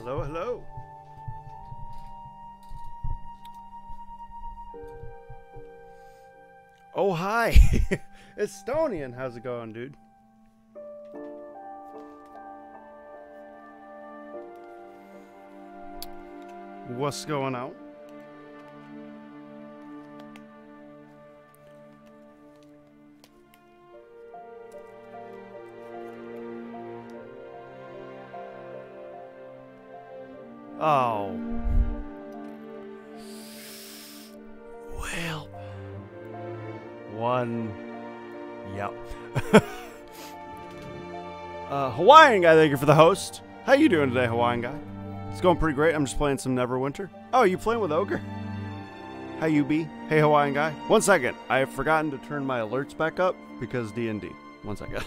Hello, hello. Oh, hi. It's Stonian. How's it going, dude? What's going on? Oh. Well. One. Yep. Hawaiian guy, thank you for the host. How you doing today, Hawaiian guy? It's going pretty great. I'm just playing some Neverwinter. Oh, you playing with Ogre? How you be? Hey, Hawaiian guy. 1 second. I have forgotten to turn my alerts back up because D&D. 1 second.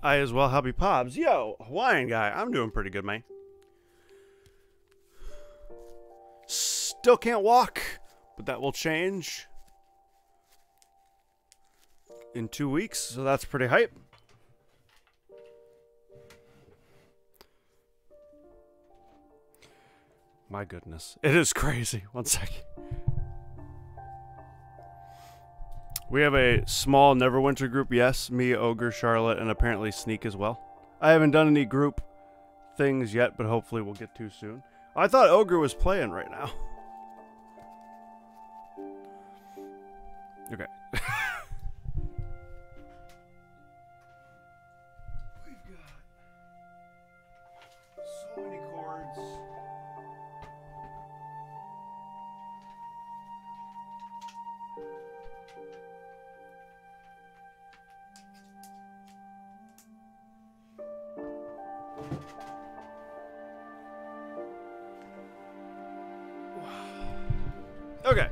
I as well, Happy Pobs. Yo, Hawaiian guy. I'm doing pretty good, man. Still can't walk, but that will change in 2 weeks, so that's pretty hype. My goodness. It is crazy. 1 second. We have a small Neverwinter group, yes. Me, Ogre, Charlotte, and apparently Sneak as well. I haven't done any group things yet, but hopefully we'll get to soon. I thought Ogre was playing right now. Okay. We've got so many chords. Okay.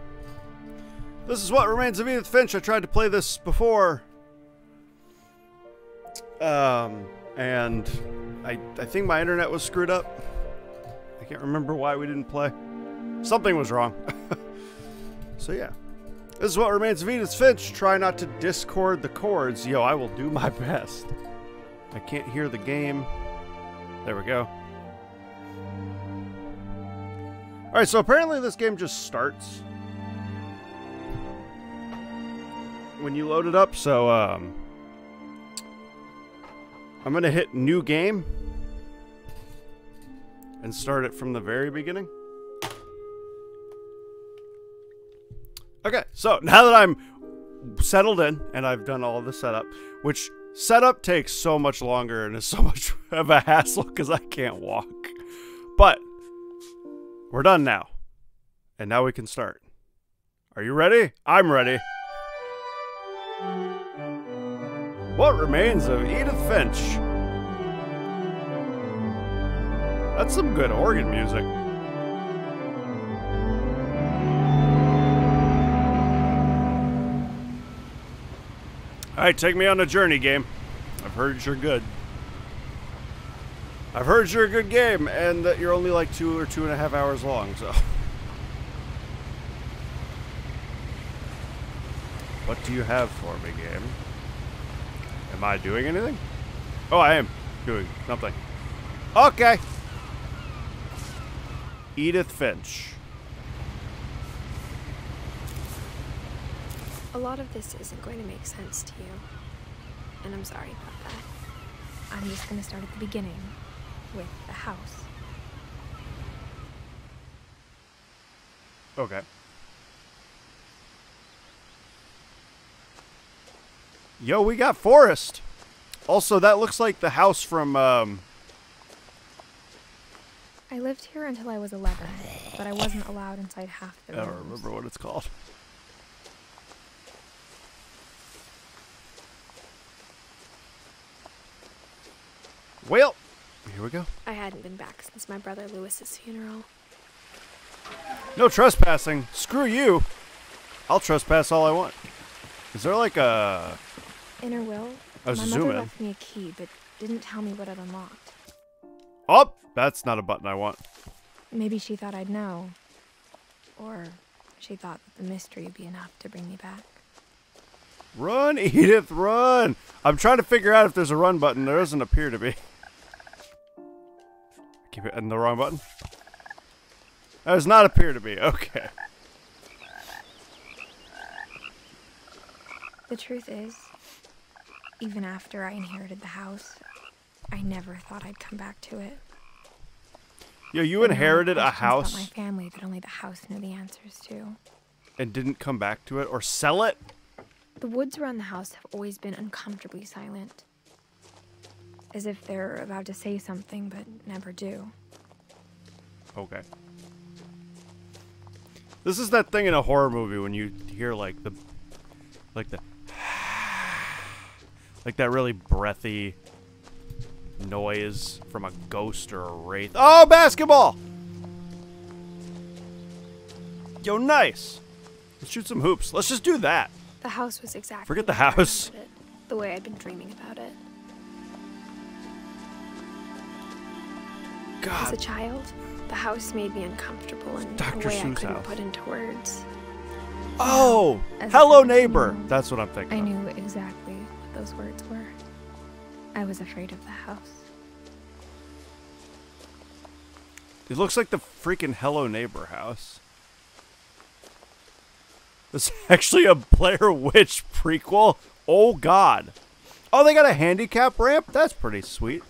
This is What Remains of Edith Finch. I tried to play this before. And I think my internet was screwed up. I can't remember why we didn't play. Something was wrong. So yeah. This is What Remains of Edith Finch. Try not to discord the chords. Yo, I will do my best. I can't hear the game. There we go. Alright, so apparently this game just starts when you load it up, so I'm gonna hit new game and start it from the very beginning. Okay, so now that I'm settled in and I've done all the setup, which setup takes so much longer and is so much of a hassle because I can't walk, but we're done now, and now we can start. Are you ready? I'm ready. What Remains of Edith Finch? That's some good organ music. Alright, take me on a journey, game. I've heard you're good. I've heard you're a good game, and that you're only like 2 or 2.5 hours long, so. What do you have for me, game? Am I doing anything? Oh, I am doing something. Okay. Edith Finch. A lot of this isn't going to make sense to you, and I'm sorry about that. I'm just going to start at the beginning, with the house. Okay. Yo, we got forest. Also, that looks like the house from, I lived here until I was 11, but I wasn't allowed inside half the I rooms. don't remember what it's called. Well, here we go. I hadn't been back since my brother Lewis's funeral. No trespassing. Screw you. I'll trespass all I want. Is there like a... Inner will? I was My zoom mother in. left me a key, but didn't tell me what it unlocked. Oh, that's not a button I want. Maybe she thought I'd know. Or she thought that the mystery would be enough to bring me back. Run, Edith, run! I'm trying to figure out if there's a run button. There doesn't appear to be. Keep hitting the wrong button. That does not appear to be. Okay. The truth is, even after I inherited the house, I never thought I'd come back to it. Yo, you But now I inherited a have questions house about my family that only the house knew the answers to. and didn't come back to it or sell it? The woods around the house have always been uncomfortably silent. As if they're about to say something, but never do. Okay. This is that thing in a horror movie when you hear like the like that really breathy noise from a ghost or a wraith. Oh, basketball! Yo, nice. Let's shoot some hoops. Let's just do that. The house was exactly Forget the way I house. remembered it, the way I'd been dreaming about it. As God. a child, the house made me uncomfortable in Dr. a way I Seuss couldn't house. put into words. Oh, As a hello 17-year-old, neighbor. That's what I'm thinking. I of. knew exactly what those words were. I was afraid of the house. It looks like the freaking Hello Neighbor house. This is actually a Blair Witch prequel. Oh, God. Oh, they got a handicap ramp? That's pretty sweet.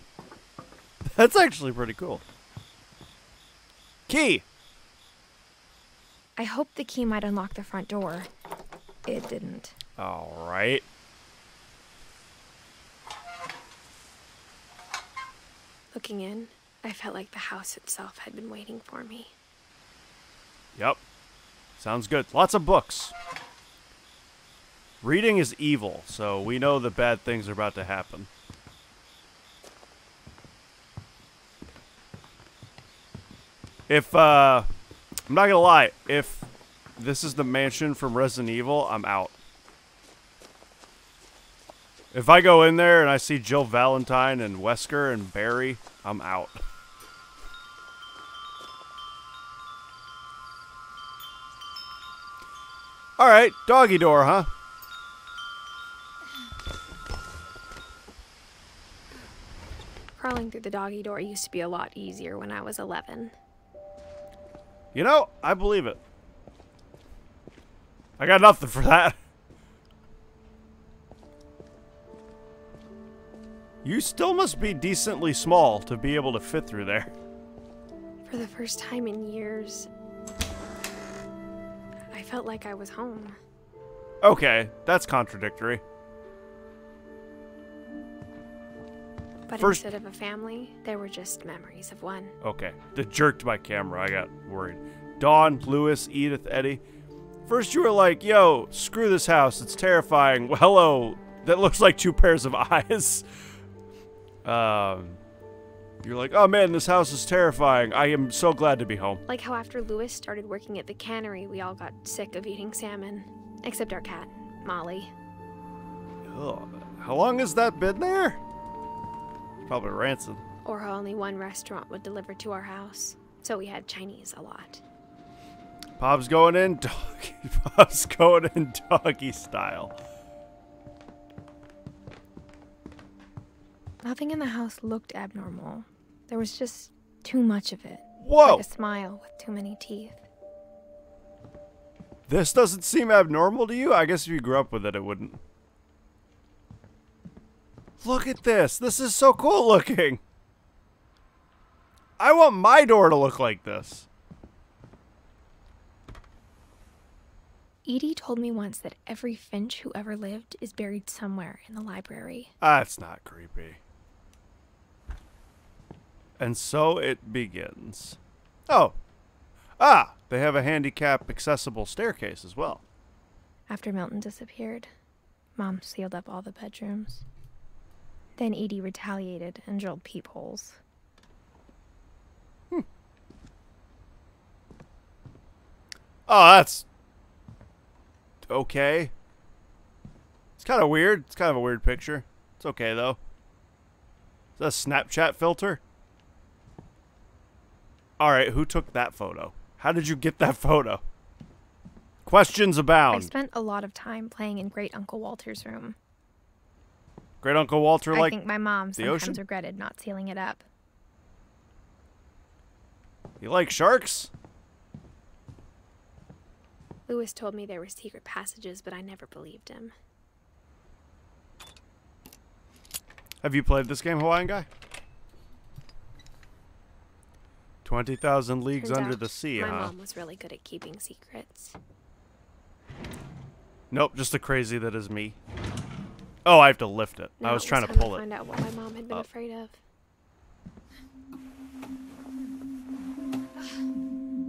That's actually pretty cool. Key. I hoped the key might unlock the front door. It didn't. All right. Looking in, I felt like the house itself had been waiting for me. Yep. Sounds good. Lots of books. Reading is evil, so we know that bad things are about to happen. If, I'm not gonna lie, if this is the mansion from Resident Evil, I'm out. If I go in there and I see Jill Valentine and Wesker and Barry, I'm out. Alright, doggy door, huh? Crawling through the doggy door used to be a lot easier when I was 11. You know, I believe it. I got nothing for that. You still must be decently small to be able to fit through there. For the first time in years, I felt like I was home. Okay, that's contradictory. But First- instead of a family, there were just memories of one. Okay, that jerked my camera. I got worried. Dawn, Lewis, Edith, Eddie. First you were like, yo, screw this house. It's terrifying. Well, hello. That looks like two pairs of eyes. You're like, oh man, this house is terrifying. I am so glad to be home. Like how after Lewis started working at the cannery, we all got sick of eating salmon. Except our cat, Molly. Ugh. How long has that been there? Probably rancid. Or how only one restaurant would deliver to our house. So we had Chinese a lot. Bob's going in doggy. Bob's going in doggy style. Nothing in the house looked abnormal. There was just too much of it. Whoa! Like a smile with too many teeth. This doesn't seem abnormal to you? I guess if you grew up with it, it wouldn't. Look at this. This is so cool looking. I want my door to look like this. Edie told me once that every Finch who ever lived is buried somewhere in the library. That's not creepy. And so it begins. Oh. Ah, they have a handicap accessible staircase as well. After Milton disappeared, Mom sealed up all the bedrooms. Then Edie retaliated and drilled peepholes. Oh, that's okay. It's kind of weird. It's kind of a weird picture. It's okay, though. Is that a Snapchat filter? Alright, who took that photo? How did you get that photo? Questions abound. I spent a lot of time playing in Great Uncle Walter's room. Great Uncle Walter, like I think my mom the sometimes ocean? regretted not sealing it up. You like sharks? Lewis told me there were secret passages, but I never believed him. Have you played this game, Hawaiian Guy? 20,000 Leagues Turns Under out the Sea, my huh? mom was really good at keeping secrets. Nope, just the crazy that is me. Oh, I have to lift it. Now I was it trying to time pull it. Find out what my mom had been afraid of.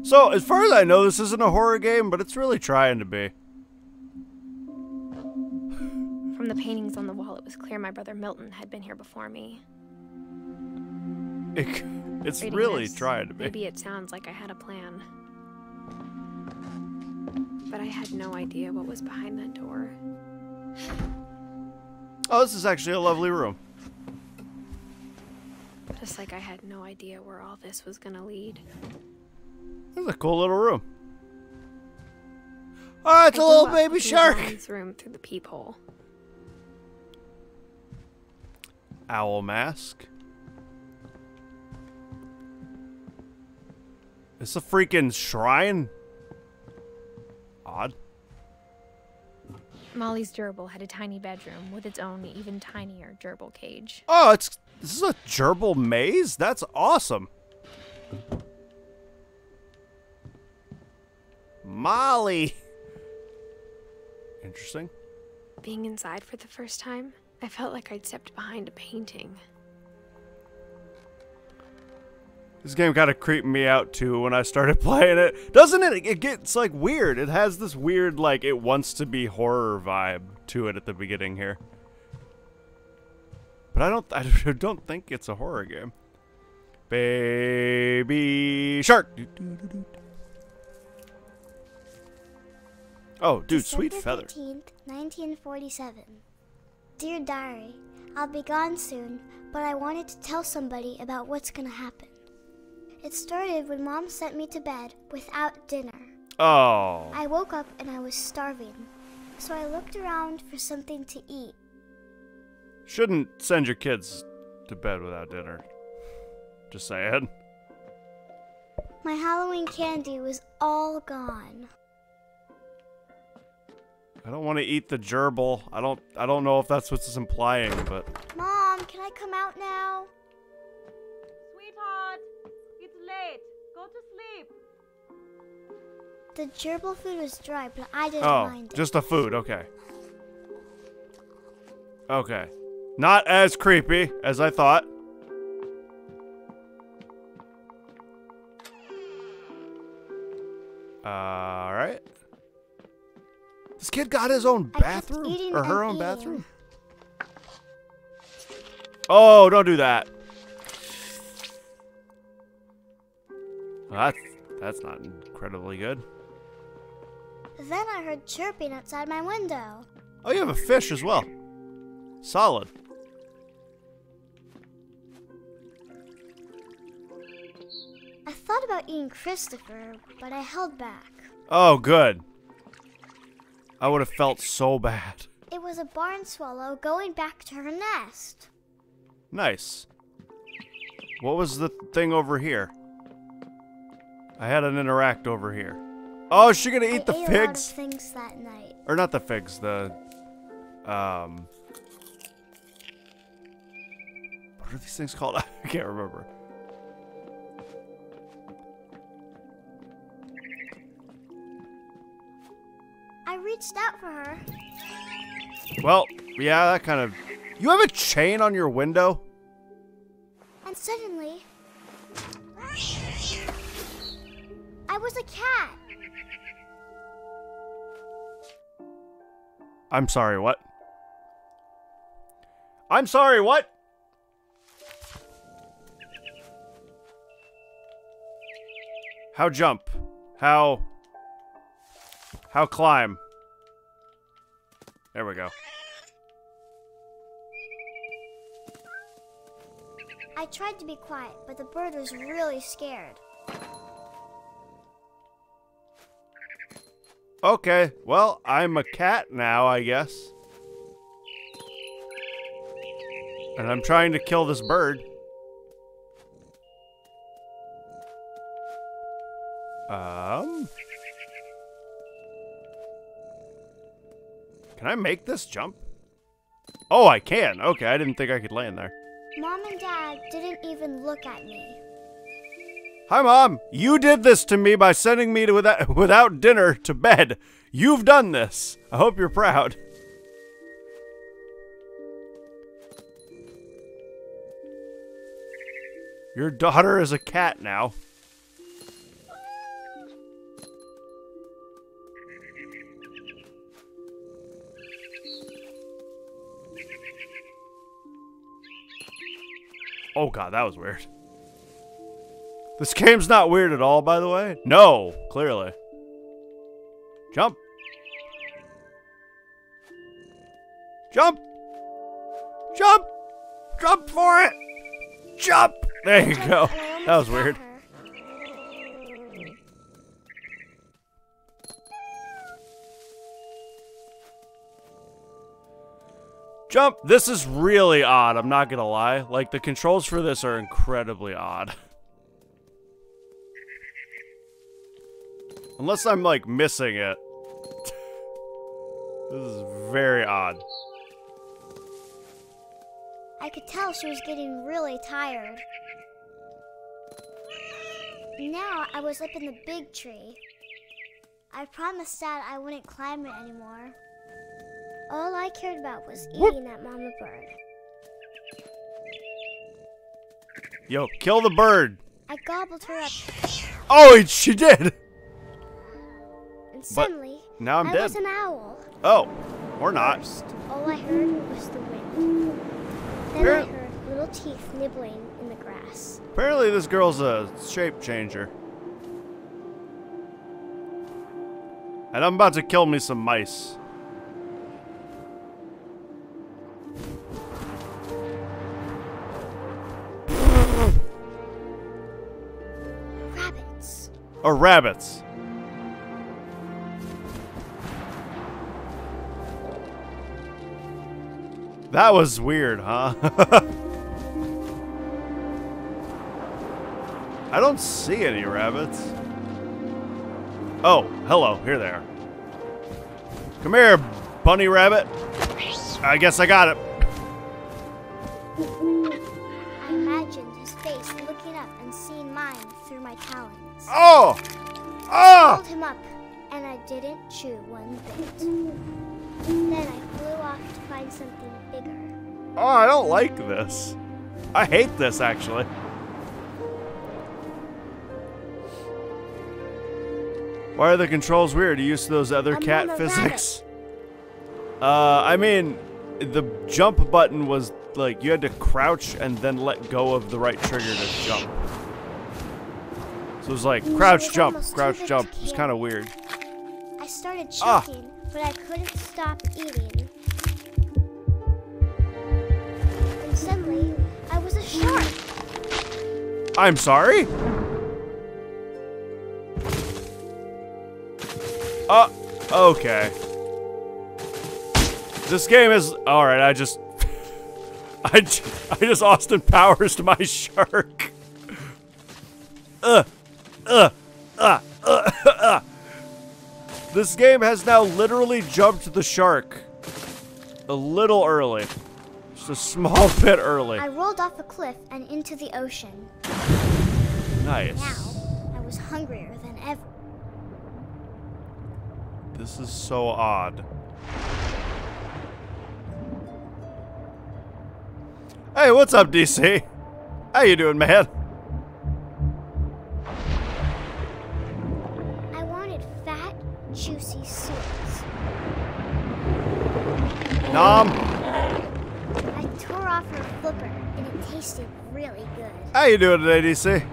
So, as far as I know, this isn't a horror game, but it's really trying to be. From the paintings on the wall, it was clear my brother Milton had been here before me. It's Reading really this, trying to be. Maybe it sounds like I had a plan. But I had no idea what was behind that door. Oh, this is actually a lovely room. Just like I had no idea where all this was gonna lead. This is a cool little room. Oh, it's a little baby shark. Mom's room through the peephole. Owl mask. It's a freaking shrine. Odd. Molly's gerbil had a tiny bedroom with its own even tinier gerbil cage. Oh, this is a gerbil maze? That's awesome. Molly. Interesting. Being inside for the first time, I felt like I'd stepped behind a painting. This game kind of creeped me out too when I started playing it. Doesn't it? It gets like weird. It has this weird like it wants to be horror vibe to it at the beginning here. But I don't think it's a horror game. Baby shark. Oh, dude, sweet feather. December 13th, 1947. Dear Diary, I'll be gone soon, but I wanted to tell somebody about what's gonna happen. It started when Mom sent me to bed without dinner. Oh. I woke up and I was starving, so I looked around for something to eat. Shouldn't send your kids to bed without dinner. Just saying. My Halloween candy was all gone. I don't want to eat the gerbil. I don't know if that's what it's implying, but Mom, can I come out now? Sweetheart, it's late. Go to sleep. The gerbil food was dry, but I didn't oh, mind it. just the food. Okay. Okay. Not as creepy as I thought. All right. This kid got his own bathroom or her own bathroom. Oh, don't do that. Well, that's not incredibly good. Then I heard chirping outside my window. Oh, you have a fish as well. Solid. I thought about eating Christopher, but I held back. Oh, good. I would have felt so bad. It was a barn swallow going back to her nest. Nice. What was the thing over here? I had an interact over here. Oh, is she gonna eat the ate figs? a lot of things that night. Or not the figs, the what are these things called? I can't remember. I reached out for her. Well, yeah, that kind of... You have a chain on your window? And suddenly, I was a cat. I'm sorry, what? I'm sorry, what? How jump? How... How climb? There we go. I tried to be quiet, but the bird was really scared. Okay, well, I'm a cat now, I guess. And I'm trying to kill this bird. Can I make this jump? Oh, I can. Okay, I didn't think I could land there. Mom and Dad didn't even look at me. Hi, Mom. You did this to me by sending me to without dinner to bed. You've done this. I hope you're proud. Your daughter is a cat now. Oh god, that was weird. This game's not weird at all, by the way. No, clearly. Jump. Jump. Jump. Jump for it. Jump. There you go. That was weird. Jump. This is really odd, I'm not gonna lie. Like, the controls for this are incredibly odd. Unless I'm, like, missing it. This is very odd. I could tell she was getting really tired. Now I was up in the big tree. I promised Dad I wouldn't climb it anymore. All I cared about was eating that mama bird. Yo, kill the bird. I gobbled her up. Oh, she did. And suddenly, now I'm I dead. was an owl. Oh, or not. First, all I heard was the wind. Then I heard little teeth nibbling in the grass. Apparently this girl's a shape changer. And I'm about to kill me some mice. Rabbits. Or rabbits. That was weird, huh? I don't see any rabbits. Oh, hello. Here they are. Come here, bunny rabbit. I guess I got it. I imagined his face looking up and seeing mine through my talons. Oh! I Ah! pulled him up, and I didn't chew one bit. Then I flew off to find something bigger. Oh, I don't like this. I hate this, actually. Why are the controls weird? Are you used to those other cat physics? I mean, the jump button was like you had to crouch and then let go of the right trigger to jump. So it was like crouch, jump, crouch, jump. It was kind of weird. I started choking, but I couldn't stop eating. And suddenly, I was a shark. I'm sorry? Okay. This game is alright. I just Austin Powers to my shark. This game has now literally jumped the shark a little early. Just a small bit early. I rolled off a cliff and into the ocean. Nice. Now, I was hungrier than ever. This is so odd. Hey, what's up, DC? How you doing, man? I wanted fat, juicy seeds. Nom. I tore off her flipper, and it tasted really good. How you doing today, DC?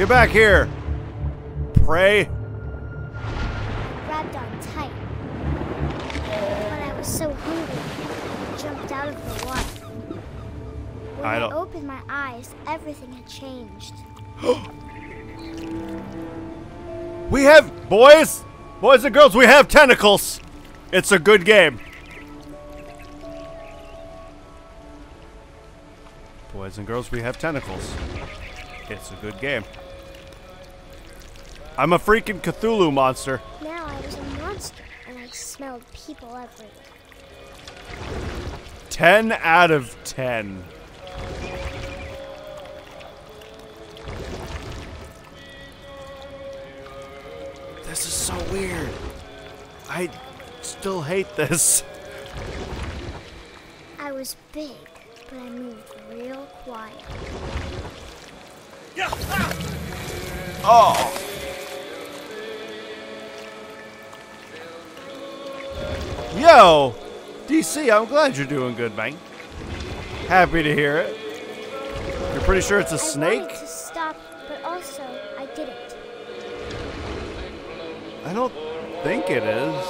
Get back here! Pray! I grabbed on tight. But I was so hungry, I jumped out of the water. When I opened my eyes, everything had changed. We have, boys and girls, we have tentacles. It's a good game. Boys and girls, we have tentacles. It's a good game. I'm a freaking Cthulhu monster. Now I was a monster, and I smelled people everywhere. 10 out of 10. This is so weird. I still hate this. I was big, but I moved real quiet. Oh. Yo, DC, I'm glad you're doing good, man. Happy to hear it. You're pretty sure it's a snake? I wanted to stop, but also I didn't. I don't think it is.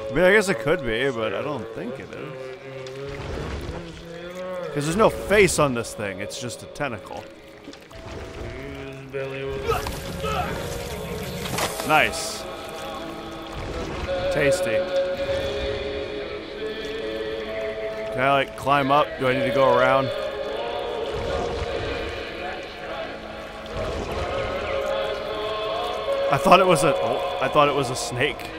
I mean, I guess it could be, but I don't think it is. Because there's no face on this thing, it's just a tentacle. Nice. Tasty. Can I, like, climb up? Do I need to go around? I thought it was a snake.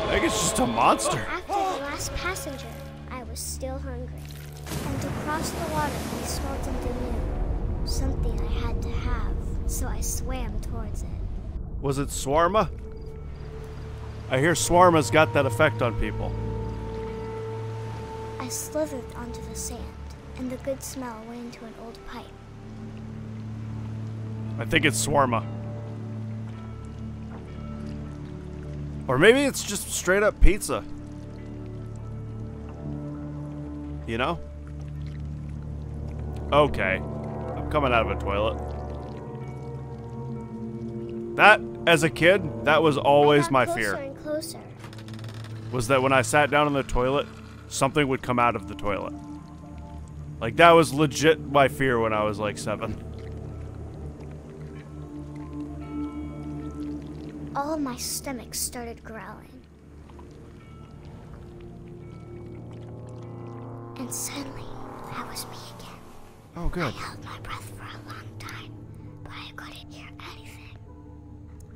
I think it's just a monster. After the last passenger, I was still hungry. And to cross the water, I smelled something new. Something I had to have, so I swam towards it. Was it Swarma? I hear Swarma's got that effect on people. I slithered onto the sand, and the good smell went into an old pipe. I think it's Swarma. Or maybe it's just straight up pizza. You know? Okay. I'm coming out of a toilet. That, as a kid, that was always my fear. And closer. Was that when I sat down in the toilet, something would come out of the toilet. Like, that was legit my fear when I was like 7. All of my stomach started growling. And suddenly, that was me again. Oh, good. I held my breath for a long time, but I couldn't hear anything.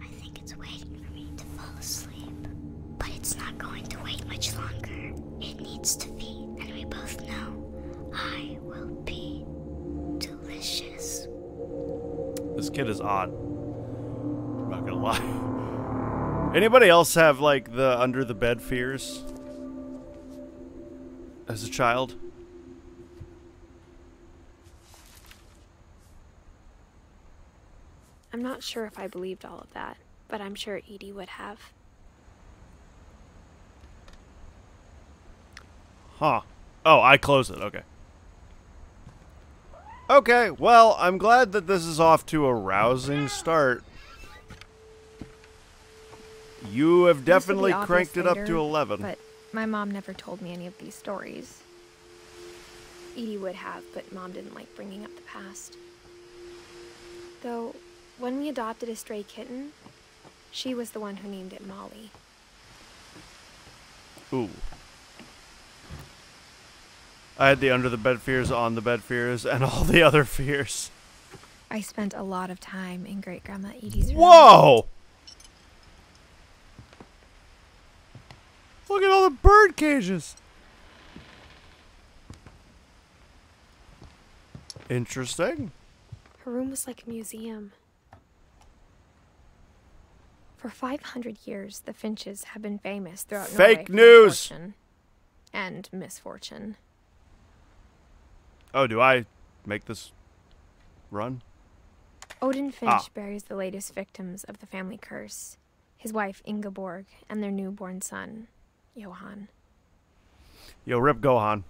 I think it's waiting for me to fall asleep. But it's not going to wait much longer. It needs to feed, and we both know I will be delicious. This kid is odd. I'm not gonna lie. Anybody else have, like, the under the bed fears? As a child? I'm not sure if I believed all of that, but I'm sure Edie would have. Huh. Oh, I close it. Okay. Okay, well, I'm glad that this is off to a rousing start. You have definitely cranked it up to 11. But my mom never told me any of these stories. Edie would have, but Mom didn't like bringing up the past. Though, when we adopted a stray kitten, she was the one who named it Molly. Ooh. I had the under the bed fears, on the bed fears, and all the other fears. I spent a lot of time in Great-Grandma Edie's room. Whoa! Look at all the bird cages. Interesting. Her room was like a museum. For 500 years, the Finches have been famous throughout Norway Fake for news! fortune and misfortune. Oh, do I make this run? Odin Finch buries the latest victims of the family curse his wife Ingeborg, and their newborn son, Johann. Yo, rip Gohan.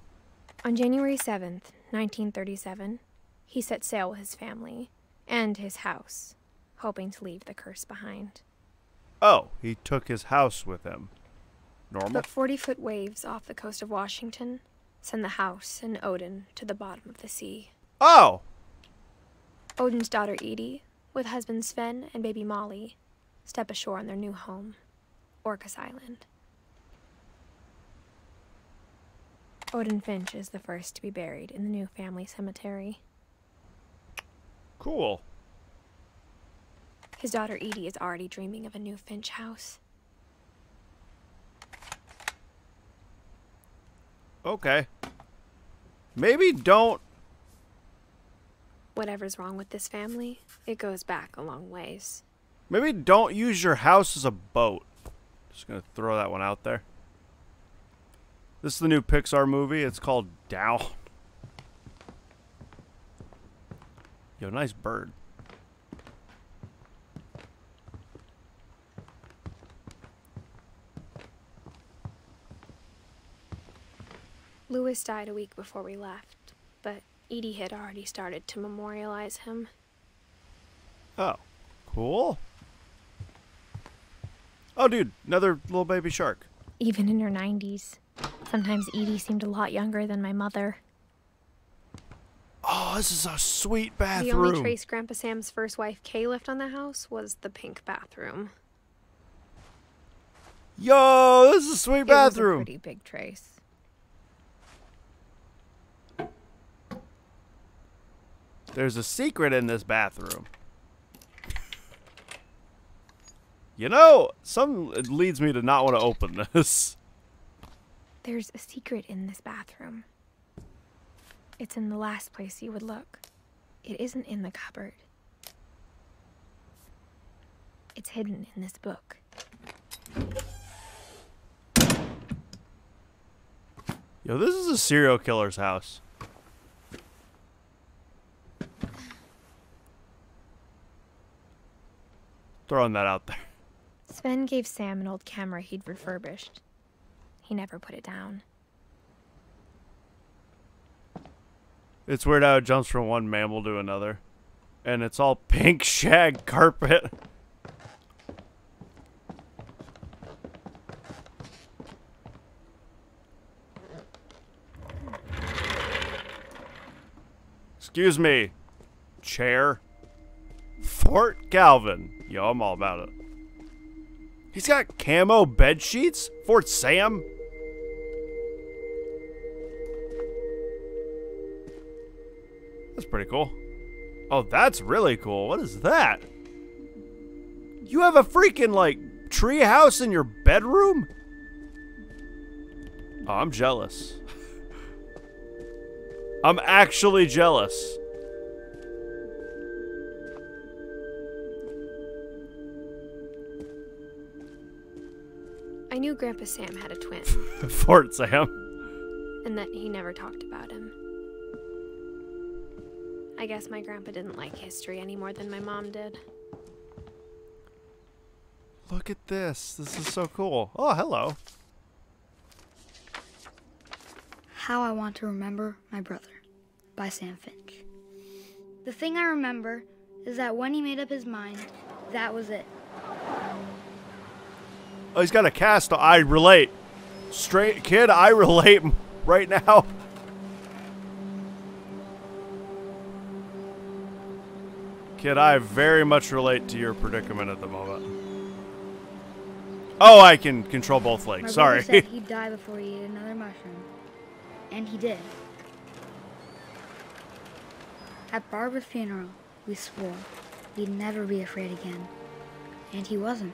On January 7th, 1937, he set sail with his family and his house, hoping to leave the curse behind. Oh, he took his house with him. Normal? But 40-foot waves off the coast of Washington send the house and Odin to the bottom of the sea. Oh! Odin's daughter Edith, with husband Sven and baby Molly, step ashore on their new home, Orcas Island. Odin Finch is the first to be buried in the new family cemetery. Cool. His daughter Edie is already dreaming of a new Finch house. Okay. Maybe don't... Whatever's wrong with this family, it goes back a long ways. Maybe don't use your house as a boat. Just gonna throw that one out there. This is the new Pixar movie. It's called Down. Yo, nice bird. Lewis died a week before we left, but Edie had already started to memorialize him. Oh, cool. Oh, dude, another little baby shark. Even in her 90s. Sometimes Edie seemed a lot younger than my mother. Oh, this is a sweet bathroom. The only trace Grandpa Sam's first wife, Kay, left on the house was the pink bathroom. Yo, this is a sweet bathroom. It was a pretty big trace. There's a secret in this bathroom. You know, it leads me to not want to open this. There's a secret in this bathroom. It's in the last place you would look. It isn't in the cupboard. It's hidden in this book. Yo, this is a serial killer's house. Throwing that out there. Sven gave Sam an old camera he'd refurbished. He never put it down. It's weird how it jumps from one mammal to another. And it's all pink shag carpet. Excuse me, chair. Fort Calvin. Yo, I'm all about it. He's got camo bed sheets? Fort Sam? That's pretty cool. Oh, that's really cool. What is that? You have a freaking, like, tree house in your bedroom? Oh, I'm jealous. I'm actually jealous. I knew Grandpa Sam had a twin, Fort Sam. and that he never talked about him. I guess my grandpa didn't like history any more than my mom did. Look at this. This is so cool. Oh, hello. How I Want to Remember My Brother by Sam Finch. The thing I remember is that when he made up his mind, that was it. Oh, he's got a cast. I relate. Straight kid, I relate right now. Kid, I very much relate to your predicament at the moment. Oh, I can control both legs. My Sorry. brother said he'd die before he ate another mushroom. And he did. At Barbara's funeral, we swore we'd never be afraid again. And he wasn't.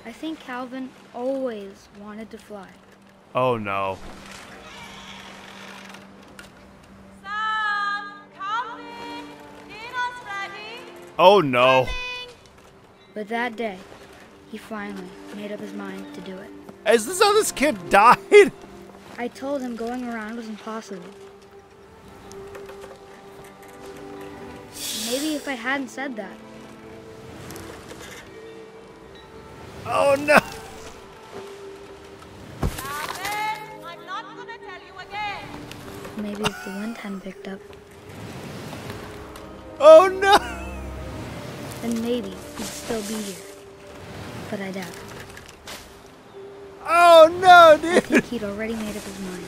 I think Calvin always wanted to fly. Oh, no. Sam, Calvin, dinner's ready. Oh, no. But that day, he finally made up his mind to do it. Is this how this kid died? I told him going around was impossible. Maybe if I hadn't said that, Oh no! Calvin, I'm not gonna tell you again. Maybe if the wind hadn't picked up, Oh no! then maybe he'd still be here. But I doubt it. Oh no, I dude! think he'd already made up his mind.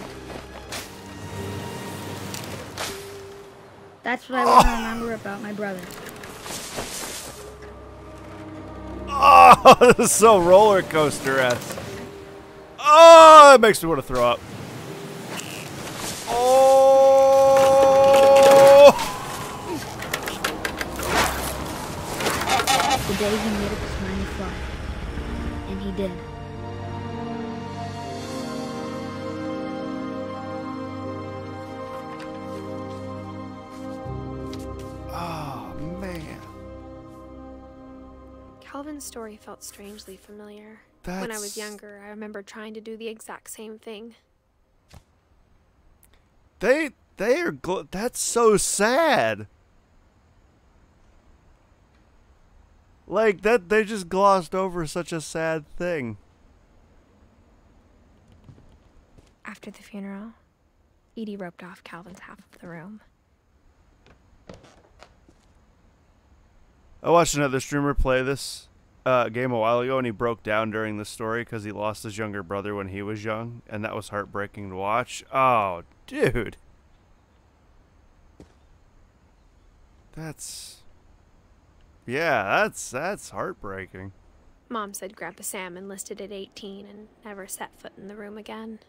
That's what I want to remember about my brother. Oh, this is so roller coaster-esque. Oh, it makes me want to throw up. Oh! The day he made up his mind to fly. And he did. Oh, man. Calvin's story felt strangely familiar. When I was younger, I remember trying to do the exact same thing. That's so sad. Like, they just glossed over such a sad thing. After the funeral, Edie roped off Calvin's half of the room. I watched another streamer play this game a while ago, and he broke down during the story because he lost his younger brother when he was young, and that was heartbreaking to watch. Oh, dude. That's heartbreaking. Mom said Grandpa Sam enlisted at 18 and never set foot in the room again.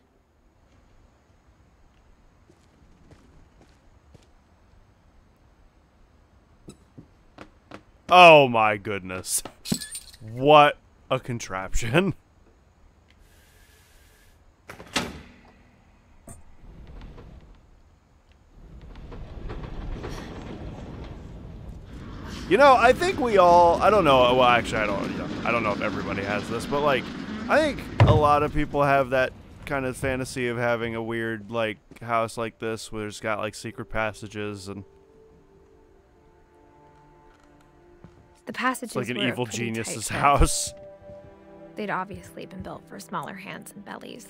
Oh my goodness. What a contraption. You know, I think we all, I don't know, well actually I don't know if everybody has this, but like, I think a lot of people have that kind of fantasy of having a weird like house like this where it's got like secret passages and The passages it's like an were evil pretty genius's tight-fit. house. They'd obviously been built for smaller hands and bellies.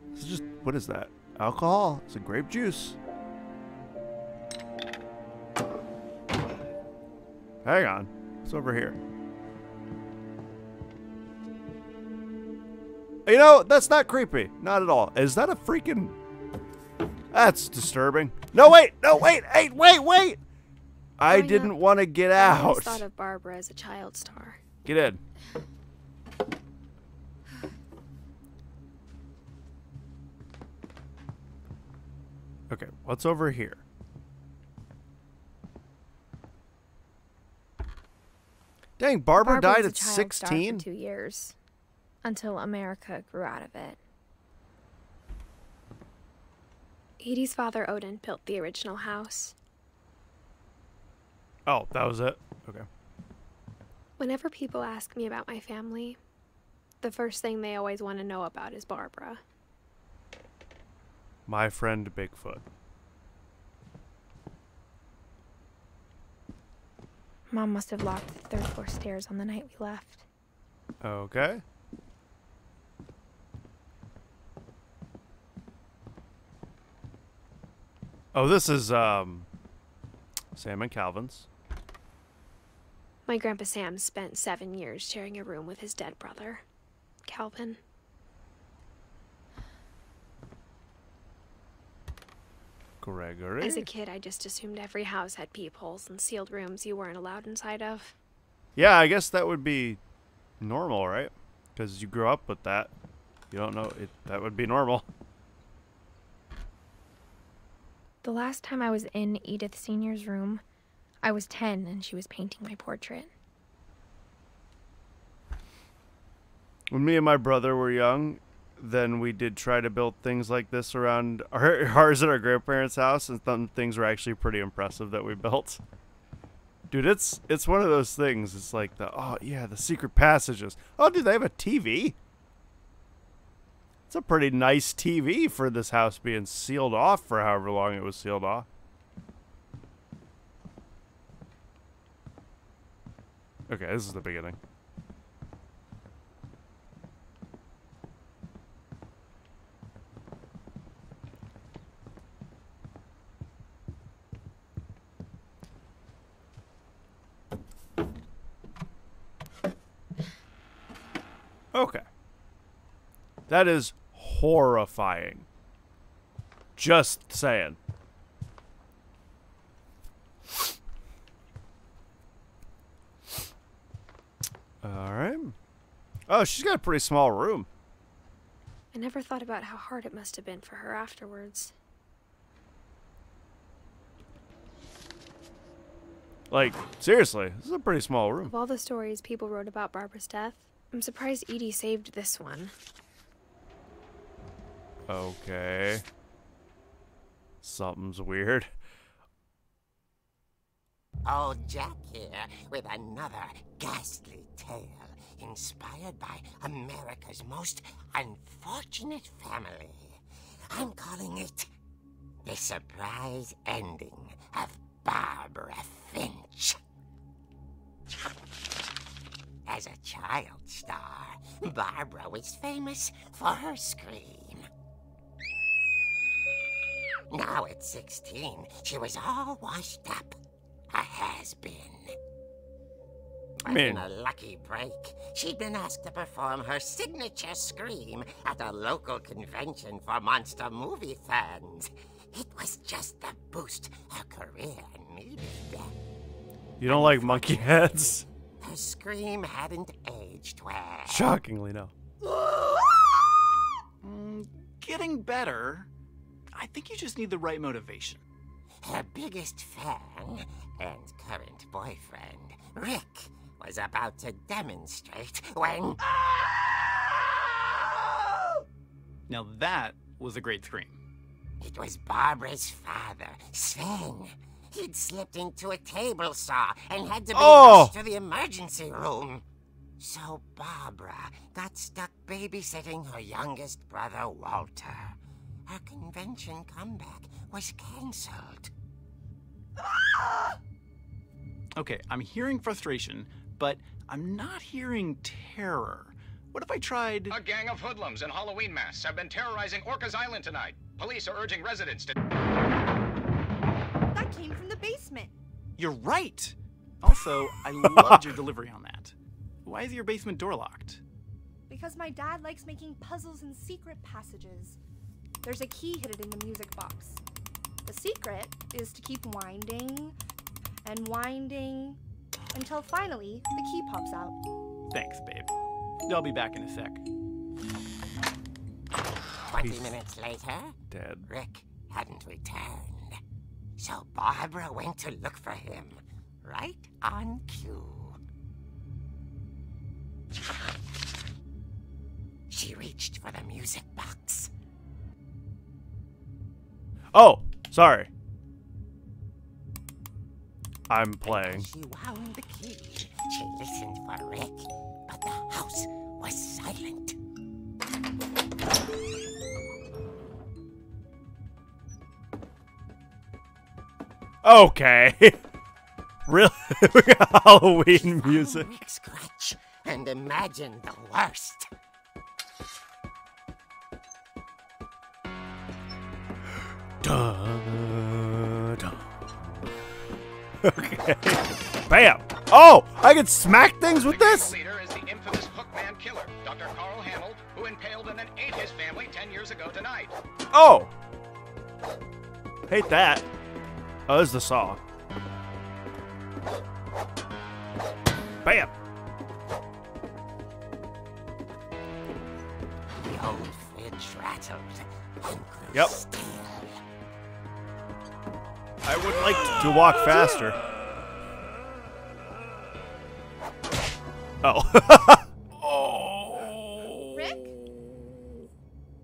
This is just, what is that? Alcohol. It's a grape juice. Hang on. What's over here? You know, that's not creepy. Not at all. Is that a freaking... That's disturbing. No, wait. No, wait. Hey, wait. I Growing didn't up, want to get I always out. thought of Barbara as a child star. Get in. Okay, what's over here? Dang, Barbara died was a at child 16? star for 2 years, until America grew out of it. Edie's father, Odin, built the original house. Oh, that was it? Okay. Whenever people ask me about my family, the first thing they always want to know about is Barbara. My friend Bigfoot. Mom must have locked the third floor stairs on the night we left. Okay. Oh, this is, Sam and Calvin's. My Grandpa Sam spent 7 years sharing a room with his dead brother, Calvin. Gregory. As a kid, I just assumed every house had peepholes and sealed rooms you weren't allowed inside of. Yeah, I guess that would be normal, right? Because you grew up with that. You don't know it. That would be normal. The last time I was in Edith Sr.'s room, I was 10 and she was painting my portrait. When me and my brother were young, then we did try to build things like this around ours at our grandparents' house, and some things were actually pretty impressive that we built. Dude, it's one of those things. It's like the secret passages. Oh, dude, they have a TV. It's a pretty nice TV for this house being sealed off for however long it was sealed off. Okay, this is the beginning. Okay. That is horrifying. Just saying. Alright. Oh, she's got a pretty small room. I never thought about how hard it must have been for her afterwards. Like, seriously, this is a pretty small room. Of all the stories people wrote about Barbara's death, I'm surprised Edie saved this one. Okay. Something's weird. Old Jack here with another ghastly tale inspired by America's most unfortunate family. I'm calling it The Surprise Ending of Barbara Finch. As a child star, Barbara was famous for her scream. Now at 16, she was all washed up. A has-been. In a lucky break, she'd been asked to perform her signature scream at a local convention for monster movie fans. It was just the boost her career needed. You don't like monkey heads? Her scream hadn't aged well. Shockingly, no. Getting better. I think you just need the right motivation. Her biggest fan and current boyfriend, Rick, was about to demonstrate when... Now that was a great scream. It was Barbara's father, Sven. He'd slipped into a table saw and had to be rushed to the emergency room. So Barbara got stuck babysitting her youngest brother, Walter. Her convention comeback was cancelled. Okay, I'm hearing frustration, but I'm not hearing terror. What if I tried... A gang of hoodlums in Halloween masks have been terrorizing Orcas Island tonight. Police are urging residents to... That came from the basement. You're right! Also, I loved your delivery on that. Why is your basement door locked? Because my dad likes making puzzles and secret passages. There's a key hidden in the music box. The secret is to keep winding and winding until finally the key pops out. Thanks, babe. I'll be back in a sec. 20 minutes later, Dead. Rick hadn't returned. So Barbara went to look for him, right on cue. She reached for the music box. Oh, sorry. I'm playing. She wound the key. She listened for Rick, but the house was silent. Okay. Really? We got Halloween music. Rick's crutch and imagine the worst. Dun, dun. Okay. Bam! Oh! I can smack things with this? The leader is the infamous Hookman killer, Dr. Carl Hamill, who impaled and then ate his family 10 years ago tonight. Oh! Hate that. Oh, this is the saw. Bam! The old fridge rattled and grew Yep. still. I would like to walk faster. Oh. Oh. Rick?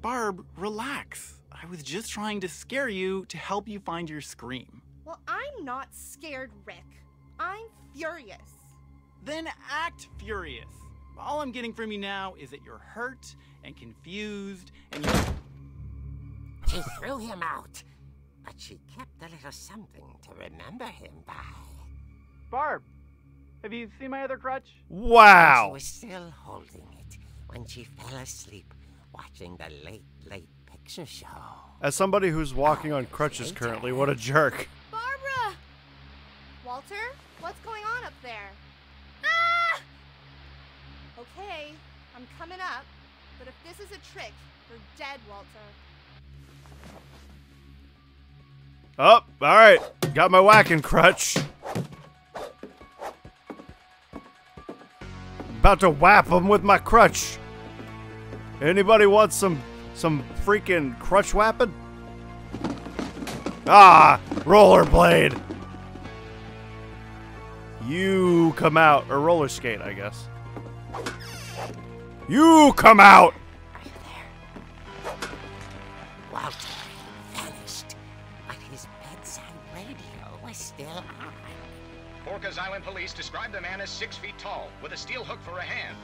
Barb, relax. I was just trying to scare you to help you find your scream. Well, I'm not scared, Rick. I'm furious. Then act furious. All I'm getting from you now is that you're hurt and confused and you're... She threw him out, but she kept a little something to remember him by. Barb, have you seen my other crutch? She Wow. was still holding it when she fell asleep watching the late picture show. As somebody who's walking on crutches currently, what a jerk. Barbara! Walter, what's going on up there? Ah! Okay, I'm coming up, but if this is a trick, you're dead, Walter. Oh, alright. Got my whacking crutch. About to whap him with my crutch. Anybody want some freaking crutch whapping? Ah, rollerblade. You come out, or roller skate, I guess. You come out. Are you there? Walter vanished, but his bedside radio was still on. Orcas Island police describe the man as 6 feet tall, with a steel hook for a hand.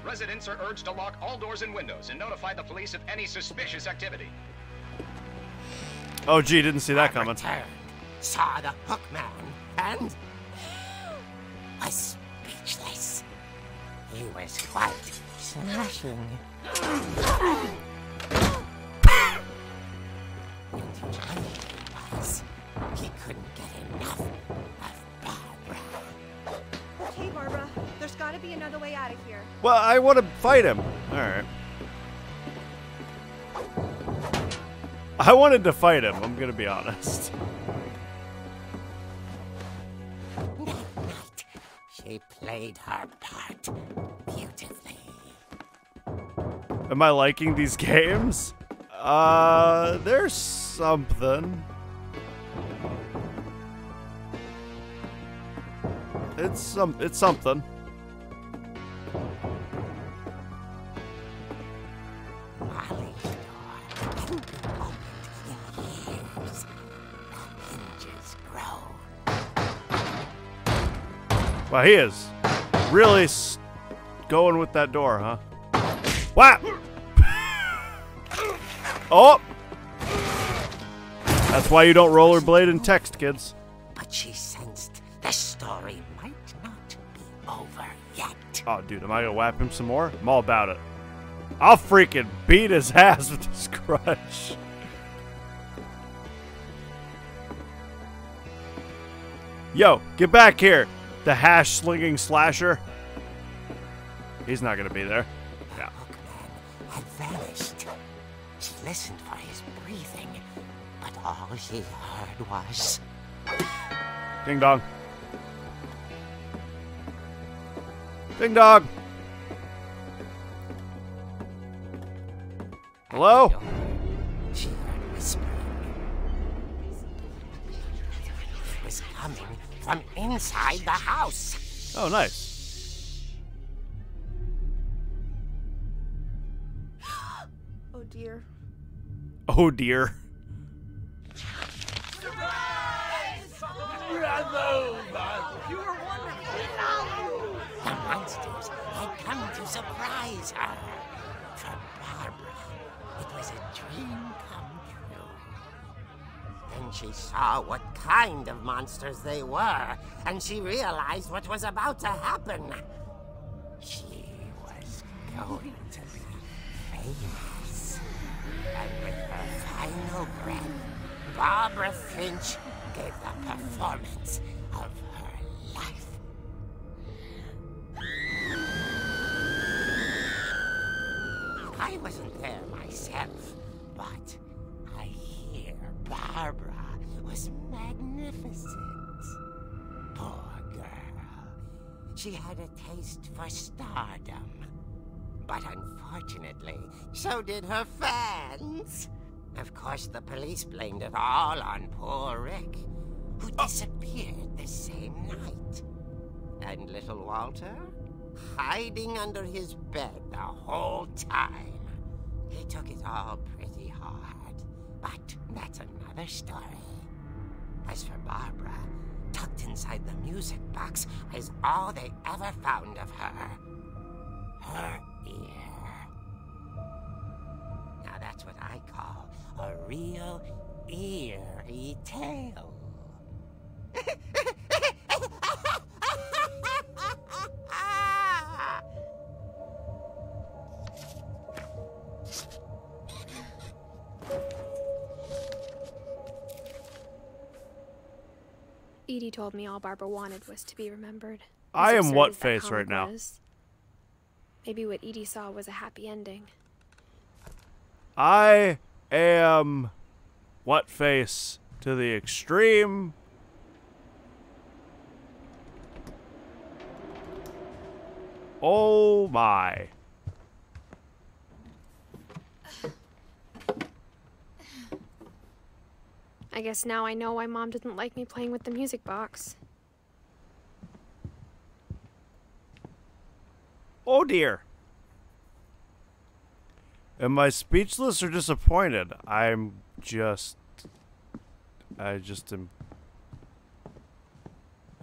Residents are urged to lock all doors and windows and notify the police of any suspicious activity. Oh, gee, didn't see that coming. Returned, saw the hook man, and was speechless. He was quite smashing. And the funny was, he couldn't get enough of Barbara. Okay, Barbara, there's gotta be another way out of here. Well, I want to fight him. Alright. I wanted to fight him, I'm gonna be honest. That night, she played her part beautifully. Am I liking these games? There's something. It's something. Molly's door hadn't been opened in years. The hinges grown. Well, he is really going with that door, huh? Whap! Oh! That's why you don't rollerblade and text, kids. But she sensed the story might not be over yet. Oh, dude, am I gonna whap him some more? I'm all about it. I'll freaking beat his ass with this crutch. Yo, get back here, the hash-slinging slasher. He's not gonna be there. Yeah. Hookman had vanished. She listened for his breathing, but all she heard was... Ding dong. Ding dong. Hello? She heard whispering. It was coming from inside the house. Oh, nice. Oh dear. Oh dear. The monsters had come to surprise her. For Barbara, it was a dream come true. Then she saw what kind of monsters they were, and she realized what was about to happen. She was going to be famous. And with her final breath, Barbara Finch gave the performance of her life. I wasn't there myself, but I hear Barbara was magnificent. Poor girl. She had a taste for stardom. But unfortunately, so did her fans. Of course, the police blamed it all on poor Rick, who disappeared the same night. And little Walter? Hiding under his bed the whole time. He took it all pretty hard, but that's another story. As for Barbara, tucked inside the music box is all they ever found of her. Her ear. Now that's what I call a real eerie tale. Edie told me all Barbara wanted was to be remembered. I As am what absurd as that face right comment now? was. Maybe what Edie saw was a happy ending. I am what face to the extreme. Oh my. I guess now I know why Mom didn't like me playing with the music box. Oh dear. Am I speechless or disappointed? I just am.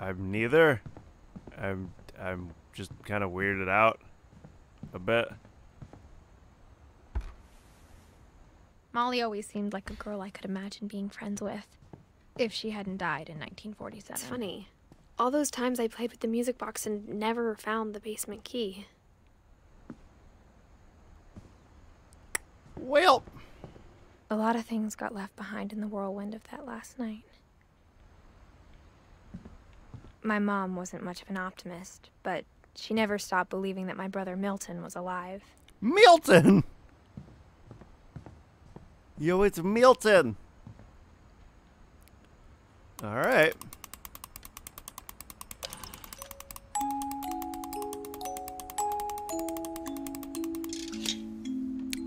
I'm neither. I'm just kind of weirded out a bit. Molly always seemed like a girl I could imagine being friends with, if she hadn't died in 1947. It's funny. All those times I played with the music box and never found the basement key. Well, a lot of things got left behind in the whirlwind of that last night. My mom wasn't much of an optimist, but she never stopped believing that my brother Milton was alive. Milton! Yo, it's Milton! Alright.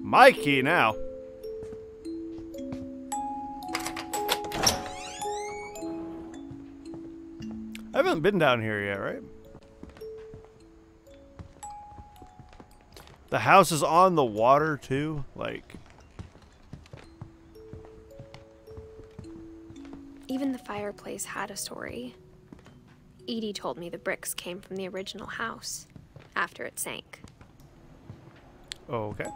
My key now. I haven't been down here yet, right? The house is on the water too, like. Even the fireplace had a story. Edie told me the bricks came from the original house after it sank. Okay.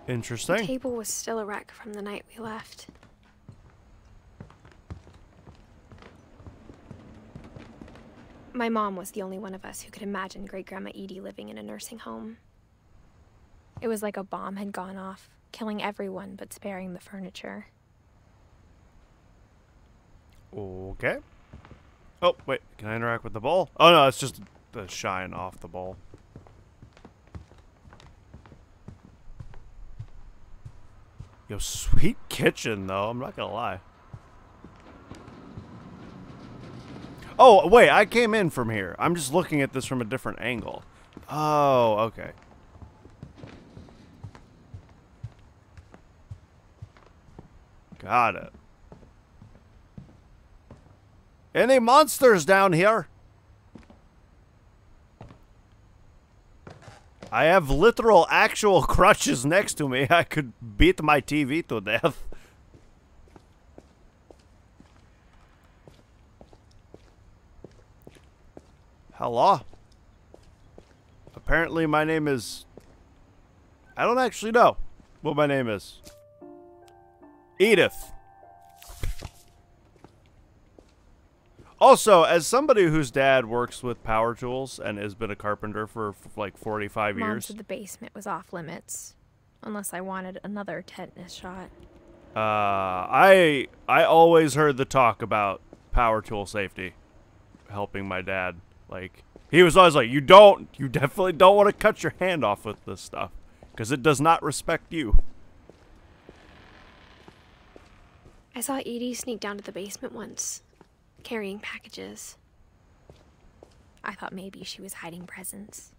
Interesting. The table was still a wreck from the night we left. My mom was the only one of us who could imagine Great-Grandma Edie living in a nursing home. It was like a bomb had gone off, killing everyone but sparing the furniture. Okay. Oh, wait. Can I interact with the bowl? Oh, no, it's just the shine off the bowl. Yo, sweet kitchen, though. I'm not gonna lie. Oh, wait. I came in from here. I'm just looking at this from a different angle. Oh, okay. Got it. Any monsters down here? I have literal actual crutches next to me. I could beat my TV to death. Hello? Apparently my name is... I don't actually know what my name is. Edith. Also, as somebody whose dad works with power tools and has been a carpenter for like 45 Mom years. said the basement was off limits, unless I wanted another tetanus shot. I always heard the talk about power tool safety helping my dad. Like, he was always like, you definitely don't want to cut your hand off with this stuff because it does not respect you. I saw Edie sneak down to the basement once, carrying packages. I thought maybe she was hiding presents.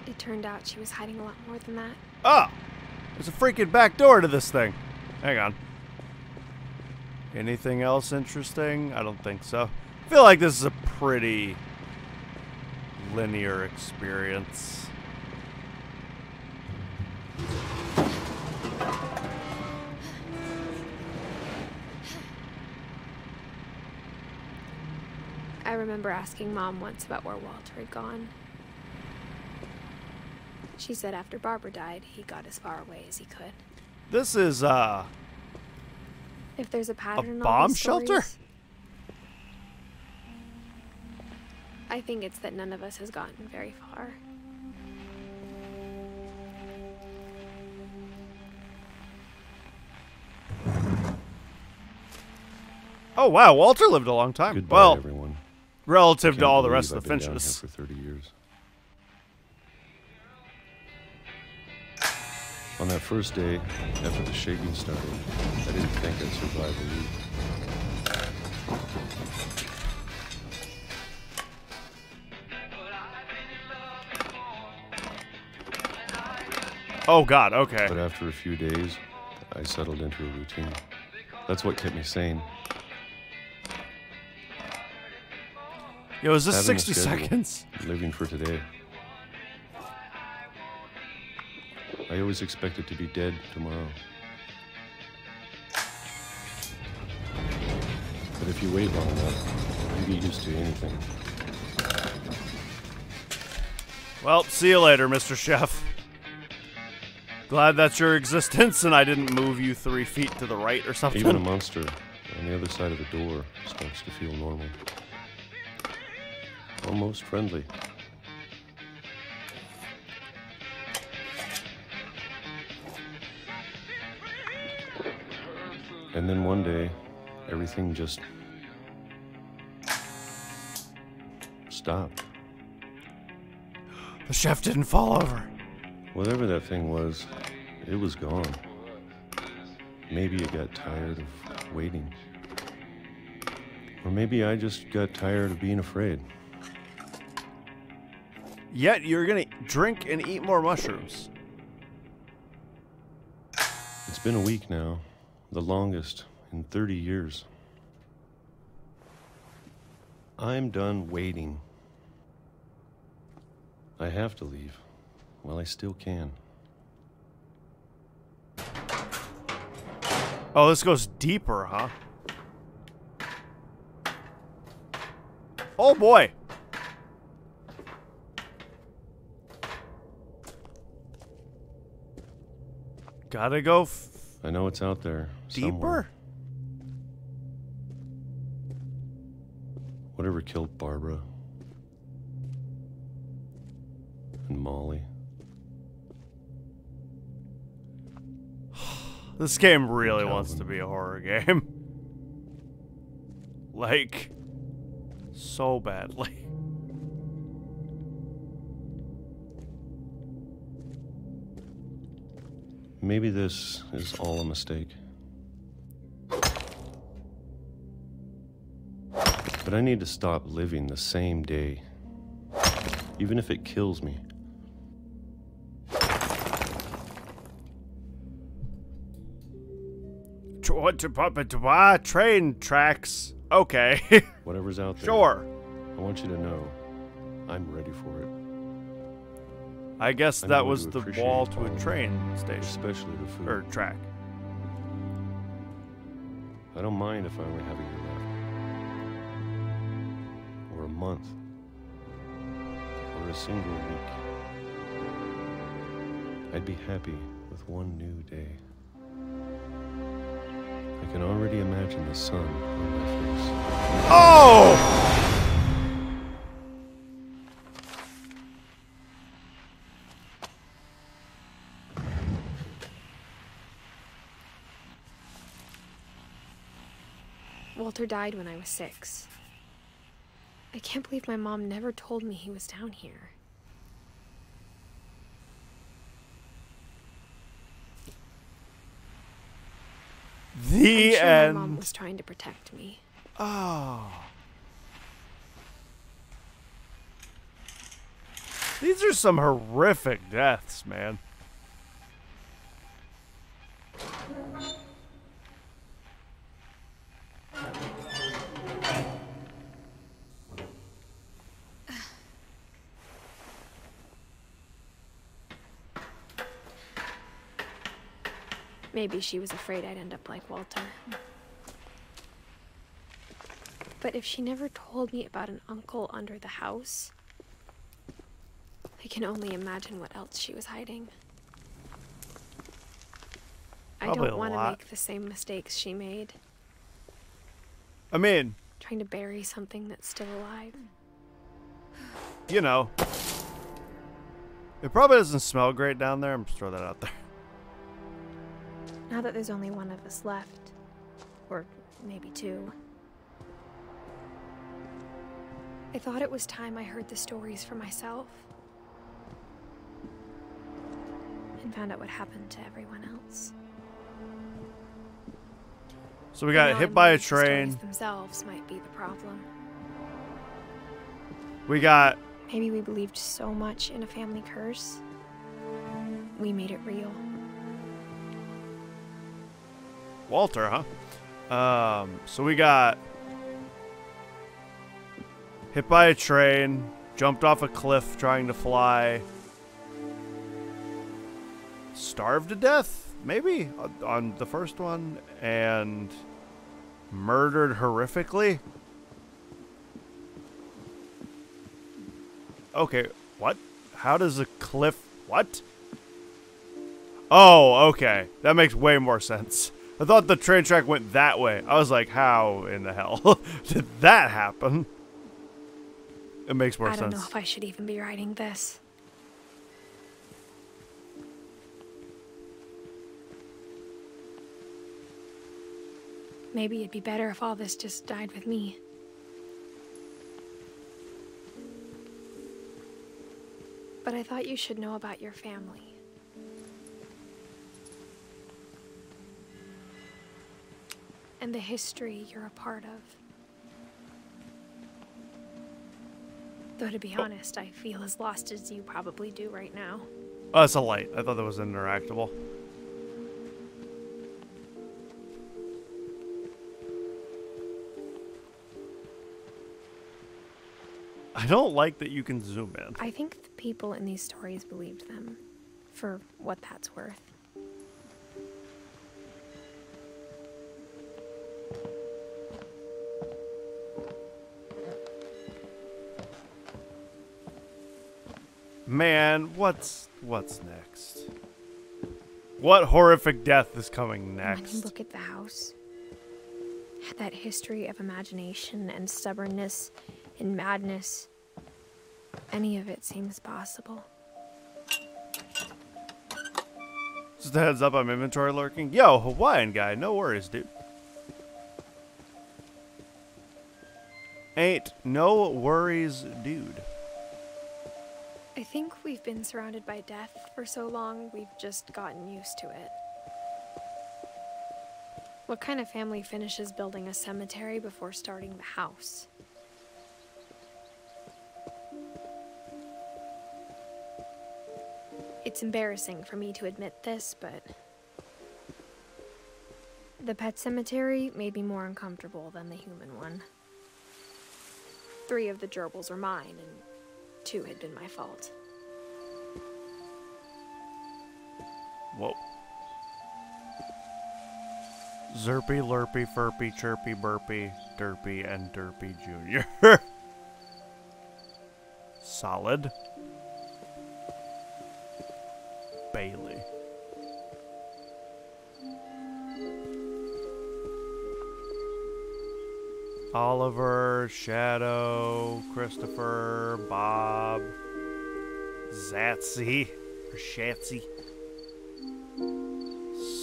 It turned out she was hiding a lot more than that. Oh! There's a freaking back door to this thing. Hang on. Anything else interesting? I don't think so. I feel like this is a pretty linear experience. I remember asking Mom once about where Walter had gone. She said after Barbara died, he got as far away as he could. This is, If there's a pattern in all bomb these stories, shelter? I think it's that none of us has gotten very far. Oh, wow. Walter lived a long time. Goodbye, well, everyone. relative I to all can't the rest of believe the I've been down Finches. here for 30 years. On that first day, after the shaking started, I didn't think I'd survive a week. Oh, God. Okay. But after a few days, I settled into a routine. That's what kept me sane. Yo, is this Having a 60 schedule, seconds? Living for today. I always expected to be dead tomorrow. But if you wait long enough, you get used to anything. Well, see you later, Mr. Chef. Glad that's your existence and I didn't move you 3 feet to the right or something. Even a monster on the other side of the door starts to feel normal. Almost friendly. And then one day, everything just stopped. The chef didn't fall over. Whatever that thing was, it was gone. Maybe it got tired of waiting. Or maybe I just got tired of being afraid. Yet you're gonna drink and eat more mushrooms. It's been a week now, the longest in 30 years. I'm done waiting. I have to leave while I still can. Oh, this goes deeper, huh? Oh boy. Gotta go I know it's out there deeper? somewhere. Whatever killed Barbara and Molly. This game really Calvin. wants to be a horror game. Like, so badly. Maybe this is all a mistake. But I need to stop living the same day, even if it kills me. Train tracks. Okay. Whatever's out there. Sure. I want you to know I'm ready for it. I guess I'm that going was to the appreciate wall to all a of it, train station. especially the food. Or track. I don't mind if I only have a year left. Or a month. Or a single week. I'd be happy with one new day. I can already imagine the sun on my face. Oh! Walter died when I was 6. I can't believe my mom never told me he was down here. The I'm sure end. my mom was trying to protect me. Oh. These are some horrific deaths, man. Maybe she was afraid I'd end up like Walter. But if she never told me about an uncle under the house, I can only imagine what else she was hiding. I Probably don't a want to lot. make the same mistakes she made, I mean, trying to bury something that's still alive. you know. It probably doesn't smell great down there. I'm just throwing that out there. Now that there's only one of us left, or maybe 2, I thought it was time I heard the stories for myself. And found out what happened to everyone else. So we got hit by a The stories train. themselves might be the problem. We got... Maybe we believed so much in a family curse. We made it real. Walter, huh? So we got hit by a train, jumped off a cliff trying to fly, starved to death, maybe, on the first one, and murdered horrifically. Okay, what? How does a cliff... What? Oh, okay. That makes way more sense. I thought the train track went that way. I was like, how in the hell did that happen? It makes more sense. I don't know if I should even be writing this. Maybe it'd be better if all this just died with me. But I thought you should know about your family. And the history you're a part of. Though to be honest, I feel as lost as you probably do right now. Oh, it's a light. I thought that was interactable. I don't like that you can zoom in. I think the people in these stories believed them, for what that's worth. Man, what's next? What horrific death is coming When you next? look at the house, that history of imagination and stubbornness and madness, any of it seems possible. Just a heads up, I'm inventory lurking. Yo, Hawaiian guy, no worries, dude. Ain't no worries, dude. I think we've been surrounded by death for so long, we've just gotten used to it. What kind of family finishes building a cemetery before starting the house? It's embarrassing for me to admit this, but the pet cemetery made me more uncomfortable than the human one. 3 of the gerbils are mine, and 2 had been my fault. Whoa. Zerpy, Lurpy, Furpy, Chirpy, Burpy, Derpy, and Derpy Jr. Solid. Bailey. Oliver, Shadow, Christopher, Bob, Zatsy, or Shatsy.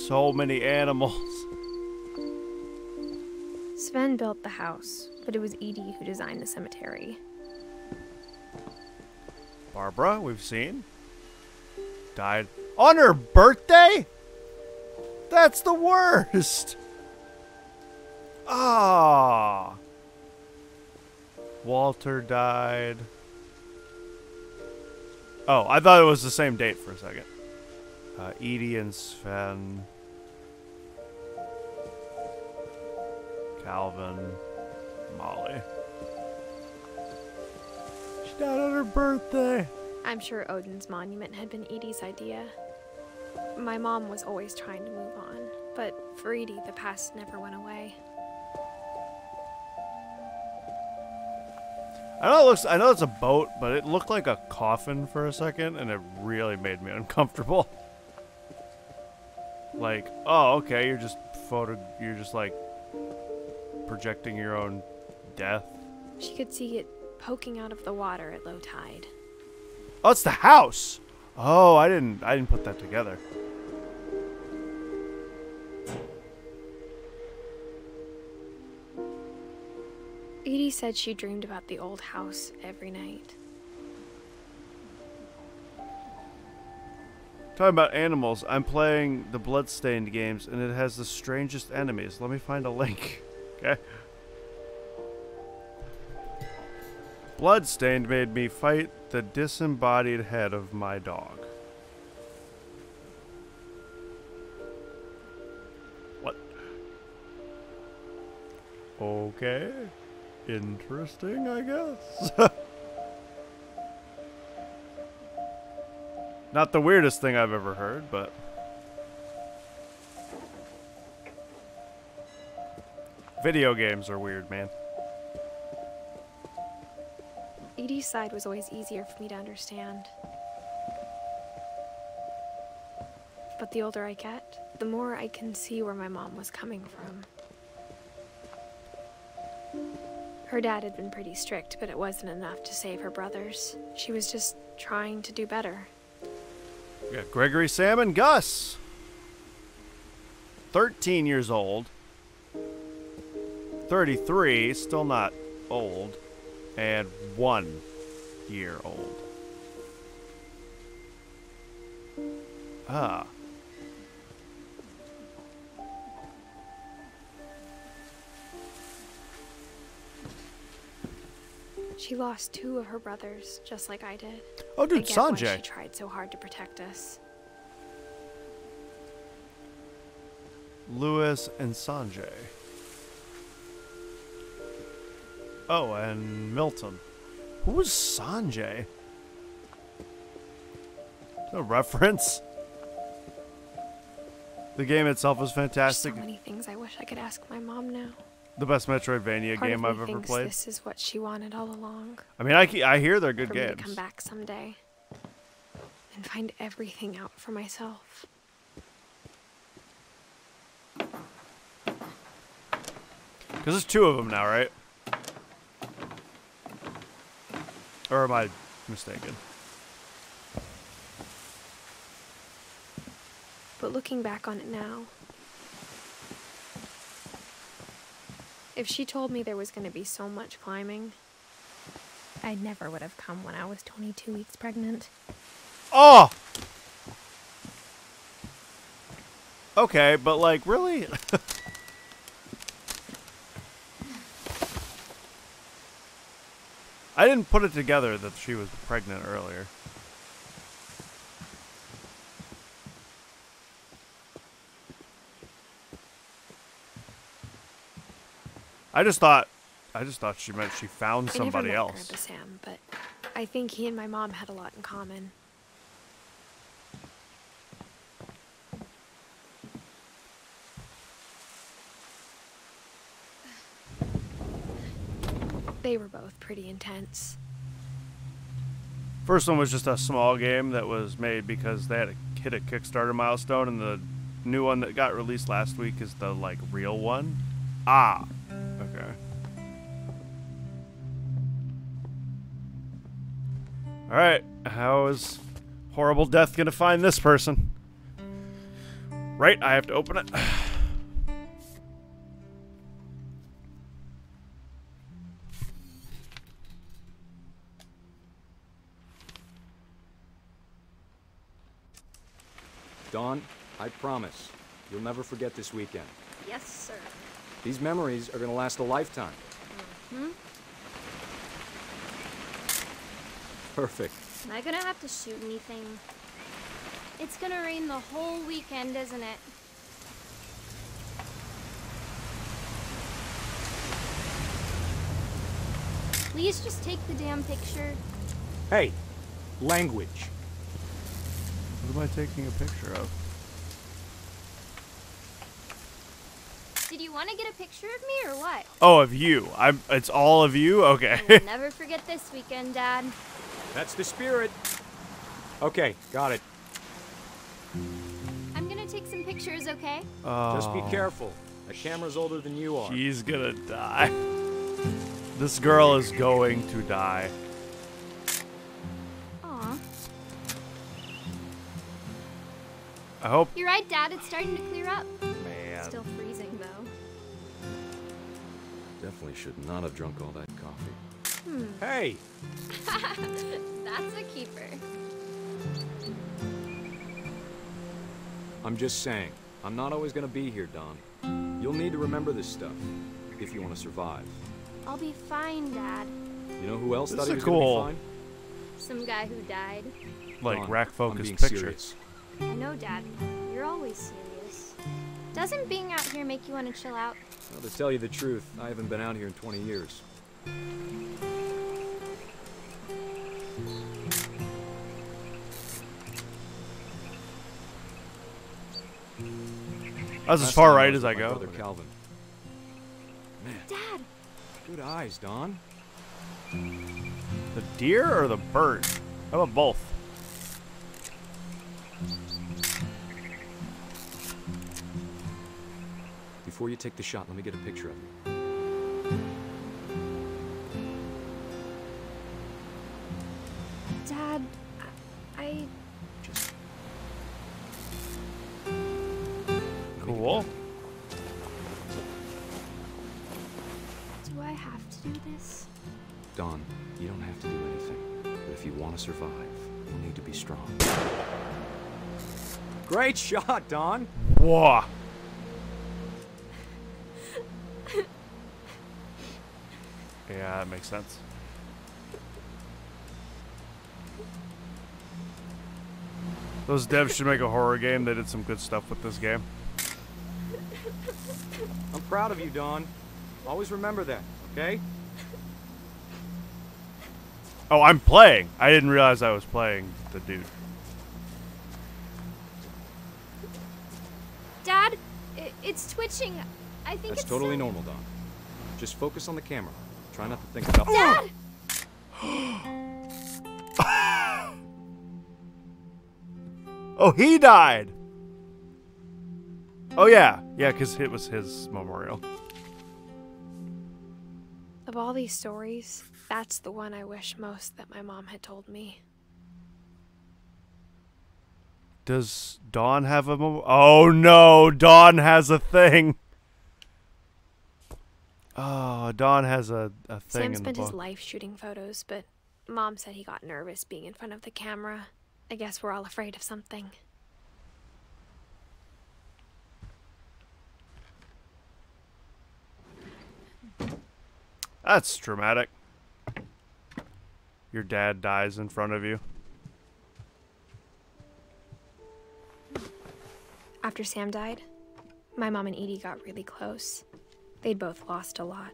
So many animals. Sven built the house, but it was Edie who designed the cemetery. Barbara, we've seen. Died on her birthday? That's the worst. Ah. Walter died. Oh, I thought it was the same date for a second. Edie and Sven. Calvin. Molly. She died on her birthday. I'm sure Odin's monument had been Edie's idea. My mom was always trying to move on, but for Edie, the past never went away. I know it's a boat, but it looked like a coffin for a second, and it really made me uncomfortable. Like, oh, okay, you're just like projecting your own death. She could see it poking out of the water at low tide. Oh, it's the house. Oh, I didn't put that together. Edie Edie said she dreamed about the old house every night. Talking about animals, I'm playing the Bloodstained games, and it has the strangest enemies. Let me find a link. Okay. Bloodstained made me fight the disembodied head of my dog. What? Okay. Interesting, I guess. Not the weirdest thing I've ever heard, but... Video games are weird, man. Edie's side was always easier for me to understand. But the older I get, the more I can see where my mom was coming from. Her dad had been pretty strict, but it wasn't enough to save her brothers. She was just trying to do better. We got Gregory, Sam, and Gus. 13 years old. 33, still not old. And 1 year old. Ah. She lost 2 of her brothers, just like I did. Oh, dude, I get why Sanjay. she tried so hard to protect us. Lewis and Sanjay. Oh, and Milton. Who was Sanjay? No reference. The game itself was fantastic. There's so many things I wish I could ask my mom now. The best Metroidvania Part game of I've me ever thinks played. This is what she wanted all along. I mean, I hear they're good for games. Me to come back someday and find everything out for myself. Because there's 2 of them now, right? Or am I mistaken? But looking back on it now, if she told me there was going to be so much climbing, I never would have come when I was 22 weeks pregnant. Oh! Okay, but like, really? I didn't put it together that she was pregnant earlier. I just thought she meant she found somebody else. Grandpa Sam, but I think he and my mom had a lot in common. They were both pretty intense. First one was just a small game that was made because they had to hit a Kickstarter milestone, and the new one that got released last week is the like real one. Ah, okay. All right, how is Horrible Death gonna find this person? Right, I have to open it. Dawn, I promise, you'll never forget this weekend. Yes, sir. These memories are gonna last a lifetime. Hmm? Perfect. Am I gonna have to shoot anything? It's gonna rain the whole weekend, isn't it? Please just take the damn picture. Hey, language. What am I taking a picture of? Did you want to get a picture of me or what? Oh, of you. It's all of you? Okay. I will never forget this weekend, Dad. That's the spirit. Okay, got it. I'm gonna take some pictures, okay? Just be careful. The camera's older than you are. She's gonna die. This girl is going to die. Aw. I hope. You're right, Dad. It's starting to clear up. Man. Still freezing, though. definitely should not have drunk all that coffee. Hey! That's a keeper. I'm just saying, I'm not always gonna be here, Don. You'll need to remember this stuff if you want to survive. I'll be fine, Dad. You know who else This thought he is was gonna cool. be fine? Some guy who died. Like Don, I'm rack-focused being picture. serious. I know, Dad. You're always serious. Doesn't being out here make you want to chill out? Well, to tell you the truth, I haven't been out here in 20 years. That's as Last far time right was as I with my go. brother Calvin. Man, Dad! good eyes, Don. The deer or the bird? How about both? Before you take the shot, let me get a picture of you. Dad, I... Just Cool. Do I have to do this? Don, you don't have to do anything. But if you want to survive, you'll need to be strong. Great shot, Don! Whoa. Yeah, that makes sense. Those devs should make a horror game. They did some good stuff with this game. I'm proud of you, Don. Always remember that, okay? Oh, I'm playing. I didn't realize I was playing the dude. Dad, it's twitching. I think That's it's totally so... normal, Don. Just focus on the camera. Try not to think about... Dad! Oh, he died. Oh, yeah. Yeah, because it was his memorial. Of all these stories, that's the one I wish most that my mom had told me. Does Dawn have a Oh, no. Dawn has a thing. Oh, Dawn has a thing Sam in the spent his book. life shooting photos, but Mom said he got nervous being in front of the camera. I guess we're all afraid of something. That's dramatic. Your dad dies in front of you. After Sam died, my mom and Edie got really close. They'd both lost a lot.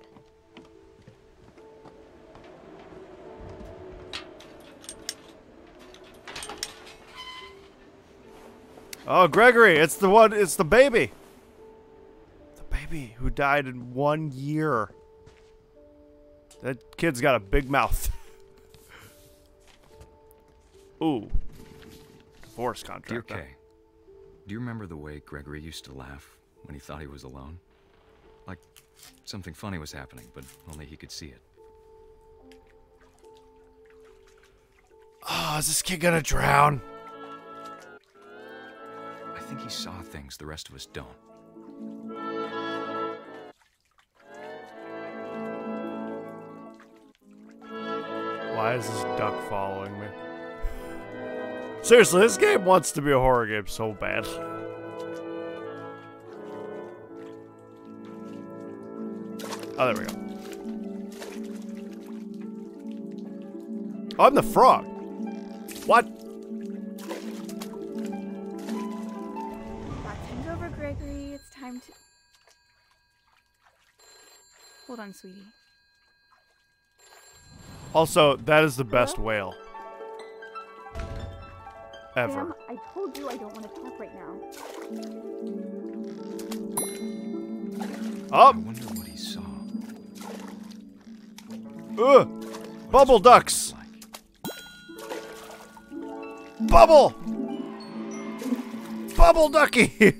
Oh, Gregory, it's the one, it's the baby. The baby who died in 1 year. That kid's got a big mouth. Ooh. Divorce contract. Dear Kay, do you remember the way Gregory used to laugh when he thought he was alone? Like something funny was happening, but only he could see it. Oh, is this kid gonna drown? I think he saw things the rest of us don't. Why is this duck following me? Seriously, this game wants to be a horror game so bad. Oh, there we go. Oh, I'm the frog. What? That's hangover, Gregory. It's time to... Hold on, sweetie. Also, that is the best whale. Ever. Sam, I told you I don't want to talk right now. Oh! I wonder what he saw. Ugh! Bubble ducks! Bubble! Bubble ducky!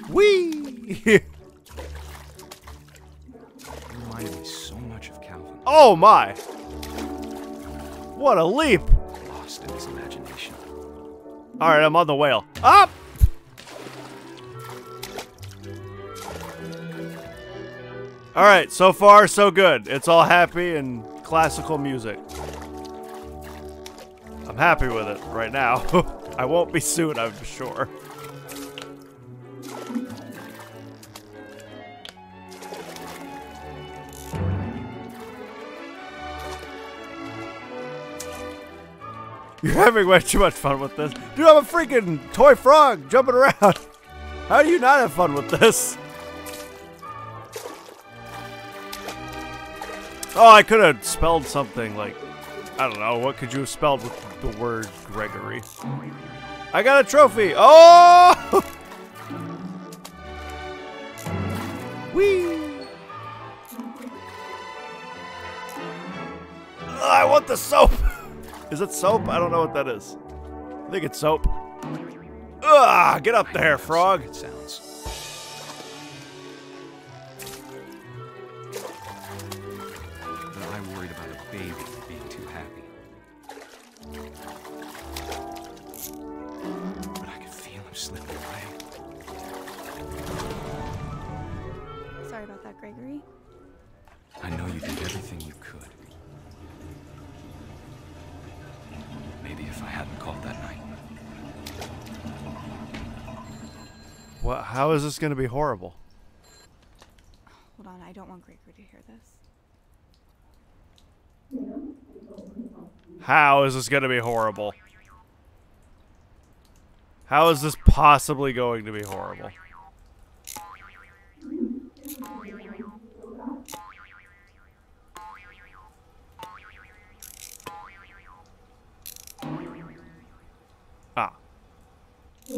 Whee! Reminded me so much of Calvin. Oh my! What a leap! Lost in his imagination. Alright, I'm on the whale. Up! Alright, so far so good. It's all happy and classical music. I'm happy with it right now. I won't be soon, I'm sure. You're having way too much fun with this. Dude, I'm a freaking toy frog jumping around. How do you not have fun with this? Oh, I could have spelled something like, I don't know, what could you have spelled with the word Gregory? I got a trophy! Oh! Whee! I want the soap! Is it soap? I don't know what that is. I think it's soap. Ugh! Get up there, frog! It sounds. But I worried about a baby being too happy. But I could feel him slipping away. Sorry about that, Gregory. I know you did everything you could. Maybe if I hadn't called that night. What? How is this going to be horrible? Hold on, I don't want Gregory to hear this. How is this going to be horrible? How is this possibly going to be horrible? Ah. I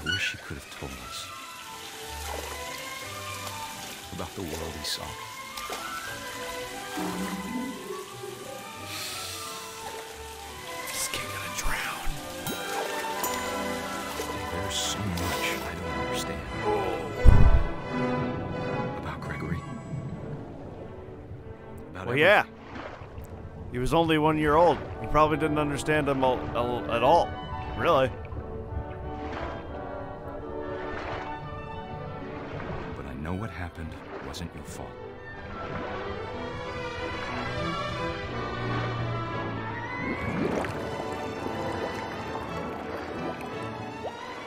wish he could have told us about the world he saw. This kid gonna drown. There's so much I don't understand. About Gregory. About Well, yeah. He was only 1 year old. He probably didn't understand him at all. Really. But I know what happened wasn't your fault.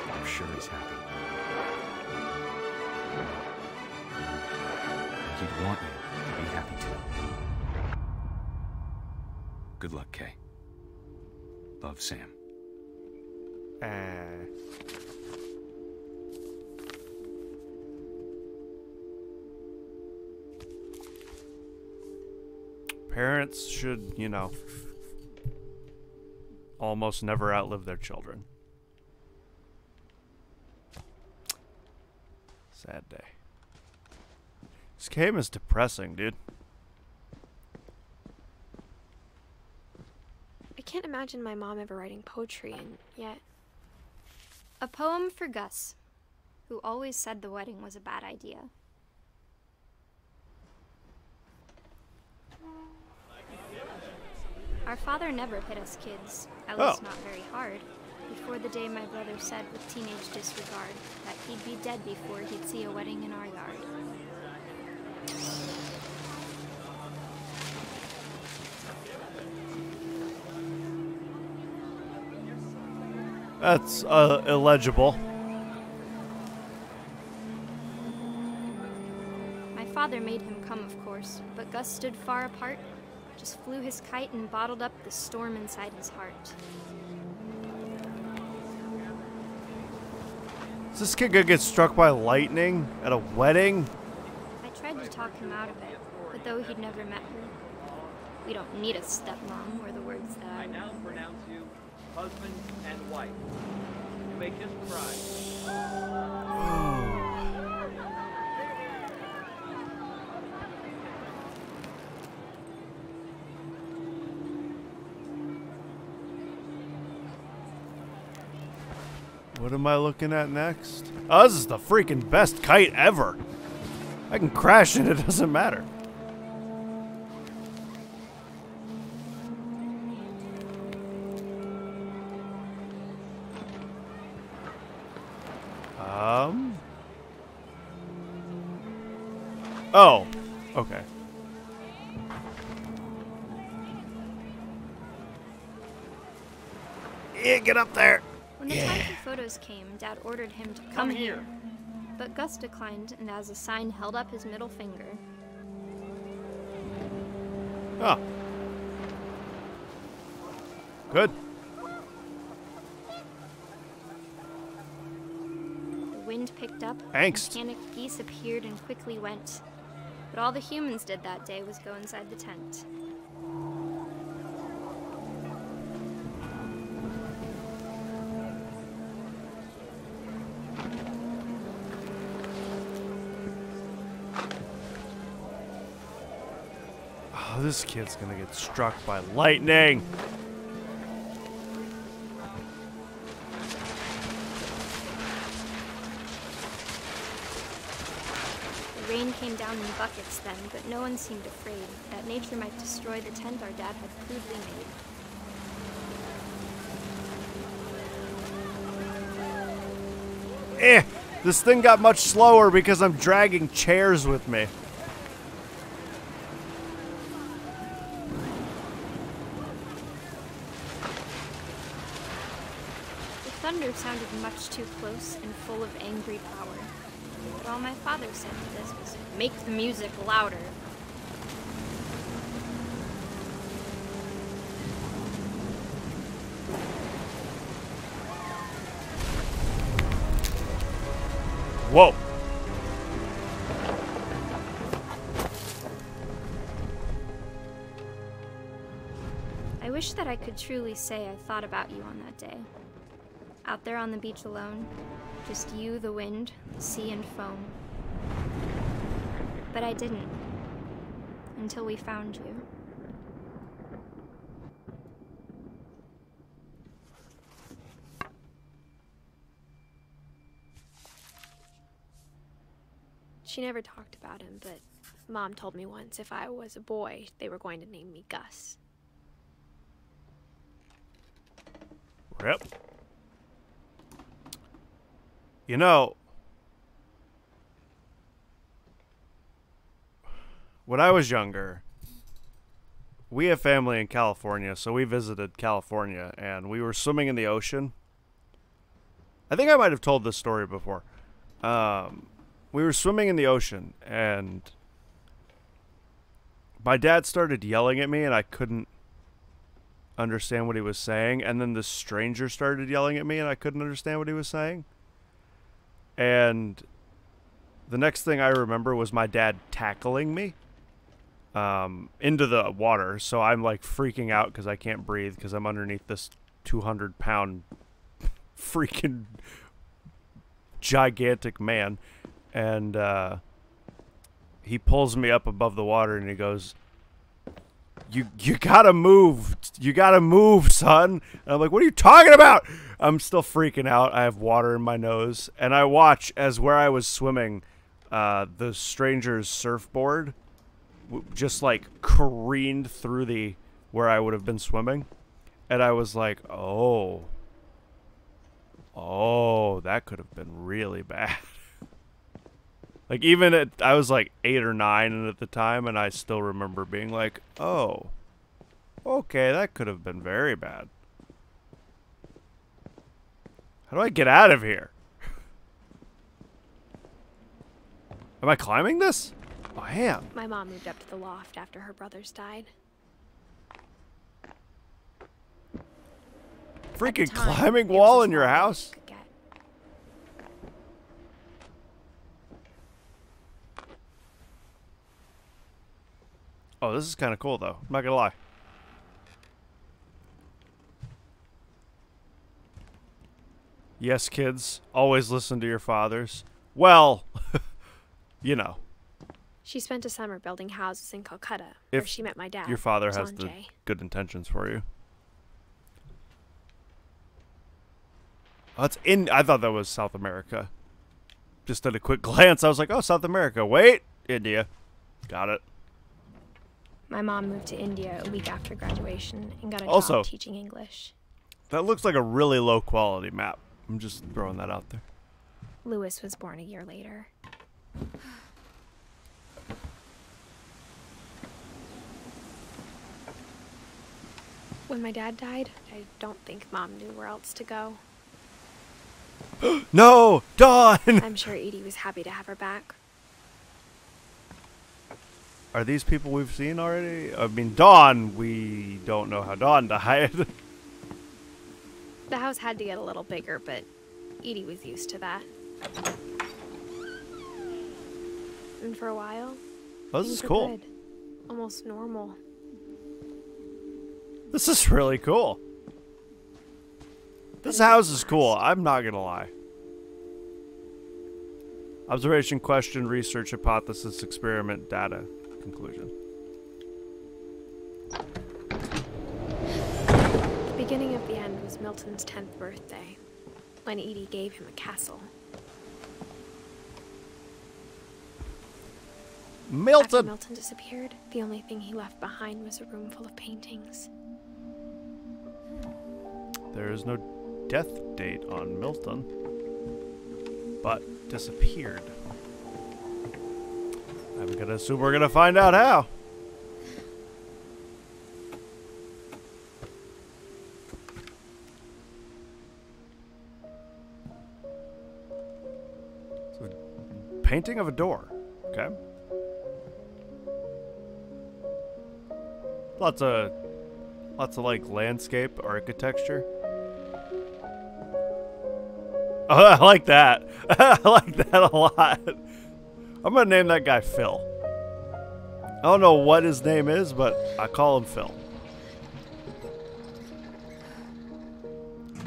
I'm sure he's happy. He'd want you to be happy too. Good luck, Kay. Love, Sam. Parents should, you know, almost never outlive their children. Sad day. This game is depressing, dude. I can't imagine my mom ever writing poetry, and yet... A poem for Gus, who always said the wedding was a bad idea. Our father never hit us kids, at least not very hard, before the day my brother said with teenage disregard that he'd be dead before he'd see a wedding in our yard. That's illegible. My father made him come, of course, but Gus stood far apart, just flew his kite and bottled up the storm inside his heart. Is this kid gonna get struck by lightning at a wedding? I tried to talk him out of it, but though he'd never met her, we don't need a stepmom, were the words that I now pronounce you husband and wife. You may kiss the bride. What am I looking at next? Oh, this is the freaking best kite ever. I can crash it, it doesn't matter. Oh, okay. Yeah, get up there. When the time for photos came, Dad ordered him to come here. But Gus declined, and as a sign held up his middle finger. Oh. Good. The wind picked up, Angst. and panicked geese appeared and quickly went. But all the humans did that day was go inside the tent. Oh, this kid's gonna get struck by lightning. The rain came down in buckets then, but no one seemed afraid that nature might destroy the tent our dad had crudely made. This thing got much slower because I'm dragging chairs with me. The thunder sounded much too close and full of angry power. But all my father said to this was, "Make the music louder." Whoa. I wish that I could truly say I thought about you on that day. Out there on the beach alone, just you, the wind, the sea, and foam. But I didn't. Until we found you. She never talked about him, but Mom told me once if I was a boy, they were going to name me Gus. Rip. You know, when I was younger, we have family in California, so we visited California, and we were swimming in the ocean. I think I might have told this story before. We were swimming in the ocean, and my dad started yelling at me, and I couldn't understand what he was saying, and then this stranger started yelling at me, and I couldn't understand what he was saying. And the next thing I remember was my dad tackling me into the water. So I'm like freaking out because I can't breathe because I'm underneath this 200-pound freaking gigantic man. And he pulls me up above the water and he goes, You gotta move. You gotta move, son. And I'm like, what are you talking about? I'm still freaking out. I have water in my nose. And I watch as where I was swimming, the stranger's surfboard just like careened through where I would have been swimming. And I was like, oh, that could have been really bad. Like, even I was like 8 or 9 at the time, and I still remember being like, oh, okay, that could have been very bad. How do I get out of here? Am I climbing this? Oh, I am. My mom moved up to the loft after her brothers died. Freaking climbing wall in your house? Oh, this is kind of cool, though. I'm not gonna lie. Yes, kids, always listen to your fathers. Well, you know. She spent a summer building houses in Calcutta, where she met my dad. Your father has the Sanjay. good intentions for you. Oh, it's in. I thought that was South America. Just at a quick glance, I was like, oh, South America. Wait, India. Got it. My mom moved to India a week after graduation and got a Also, job teaching English. That looks like a really low quality map. I'm just throwing that out there. Lewis was born a year later. When my dad died, I don't think Mom knew where else to go. No! Dawn! I'm sure Edie was happy to have her back. Are these people we've seen already? I mean, Dawn, we don't know how Dawn died. The house had to get a little bigger, but Edie was used to that. And for a while, Oh, this is cool. good. Almost normal. This is really cool. This house is cool. I'm not gonna lie. Observation, question, research, hypothesis, experiment, data, conclusion. The beginning of the end was Milton's 10th birthday, when Edie gave him a castle. Milton! After Milton disappeared, the only thing he left behind was a room full of paintings. There is no death date on Milton, but disappeared. I'm gonna assume we're gonna find out how. So, painting of a door. Okay. Lots of like landscape architecture. Oh, I like that. I like that a lot. I'm gonna name that guy Phil. I don't know what his name is, but I call him Phil.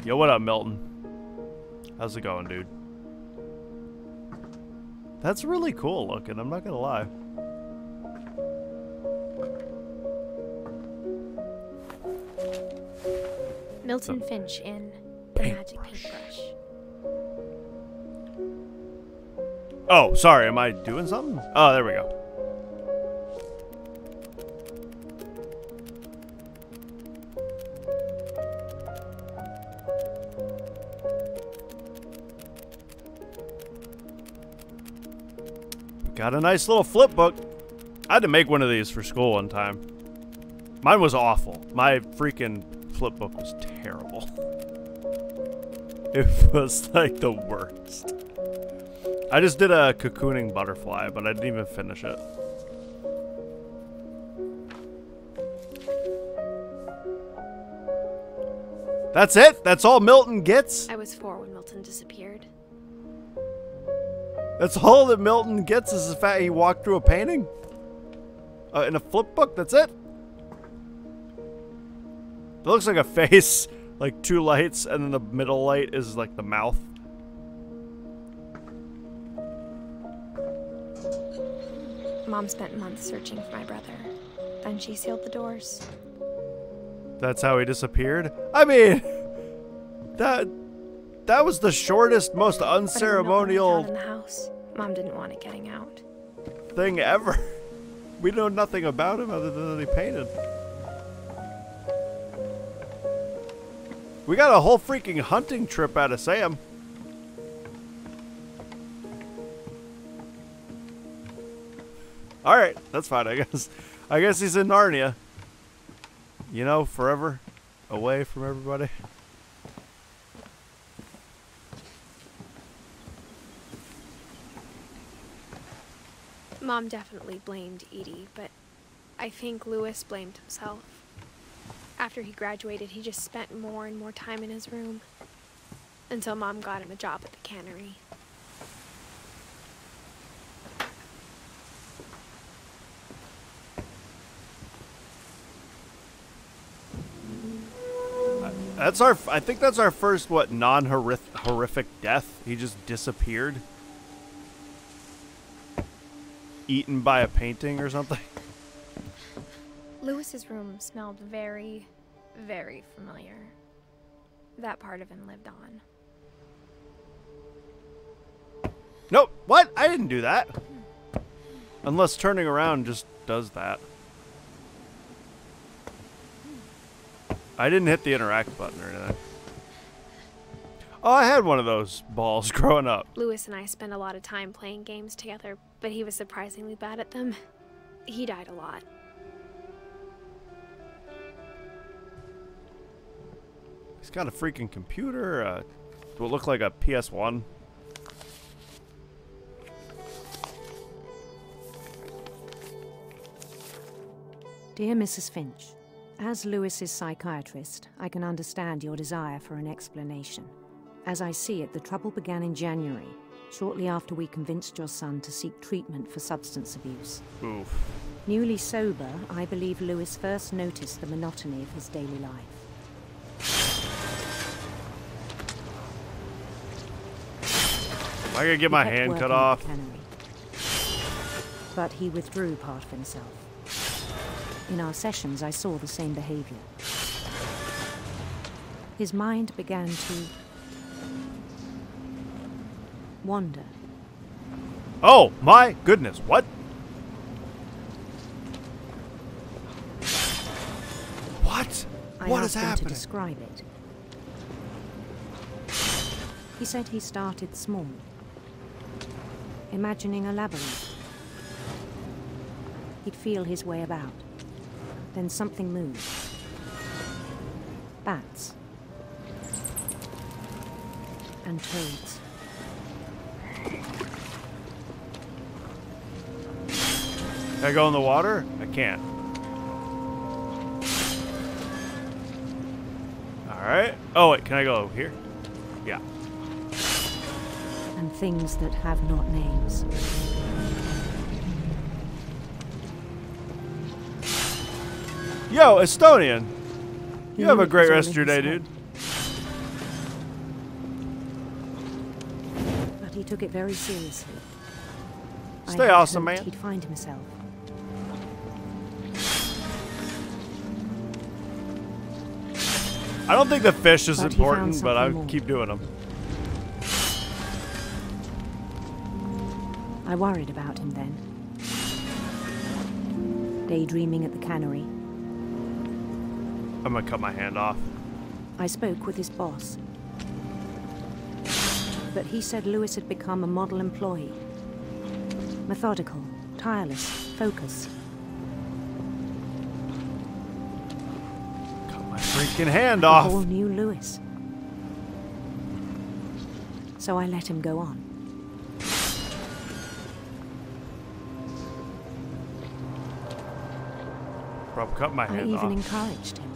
Yo, what up, Milton? How's it going, dude? That's really cool looking, I'm not gonna lie. Milton Finch in The Magic Paintbrush. Oh, sorry, am I doing something? Oh, there we go. Got a nice little flip book. I had to make one of these for school one time. Mine was awful. My freaking flip book was terrible. It was like the worst. I just did a cocooning butterfly, but I didn't even finish it. That's it? That's all Milton gets? I was 4 when Milton disappeared. That's all that Milton gets is the fact he walked through a painting? In a flip book? That's it? It looks like a face, like 2 lights, and then the middle light is like the mouth. Mom spent months searching for my brother. Then she sealed the doors. That's how he disappeared? I mean, that was the shortest, most unceremonial in the house. Mom didn't want it getting out. Thing ever. We know nothing about him other than that he painted. We got a whole freaking hunting trip out of Sam. Alright, that's fine, I guess. I guess he's in Narnia. You know, forever away from everybody. Mom definitely blamed Edie, but I think Lewis blamed himself. After he graduated, he just spent more and more time in his room. Until Mom got him a job at the cannery. I think that's our first, what, non-horrific death. He just disappeared. Eaten by a painting or something. Lewis's room smelled very, very familiar. That part of him lived on. Nope. What? I didn't do that. Unless turning around just does that. I didn't hit the interact button or anything. Oh, I had one of those balls growing up. Lewis and I spent a lot of time playing games together, but he was surprisingly bad at them. He died a lot. He's got a freaking computer. Will look like a PS1. Dear Mrs. Finch, as Lewis's psychiatrist, I can understand your desire for an explanation. As I see it, the trouble began in January, shortly after we convinced your son to seek treatment for substance abuse. Oof. Newly sober, I believe Lewis first noticed the monotony of his daily life. Am I gonna get my hand cut off? But he withdrew part of himself. In our sessions, I saw the same behavior. His mind began to wander. Oh my goodness! What? What? What is him happening? To describe it. He said he started small, imagining a labyrinth. He'd feel his way about. Then something moved. Bats. And toads. Can I go in the water? I can't. Alright. Oh wait, can I go over here? Yeah. And things that have not names. Yo, Estonian! You have a great rest of your day, dude. But he took it very seriously. Stay awesome, man. He'd find himself. I don't think the fish is But important, but I'll keep doing them. I worried about him then. Daydreaming at the cannery. I'm gonna cut my hand off. I spoke with his boss. But he said Lewis had become a model employee. Methodical, tireless, focused. Cut my freaking hand off. A whole new Lewis. So I let him go on. Probably cut my hand I even off. encouraged him.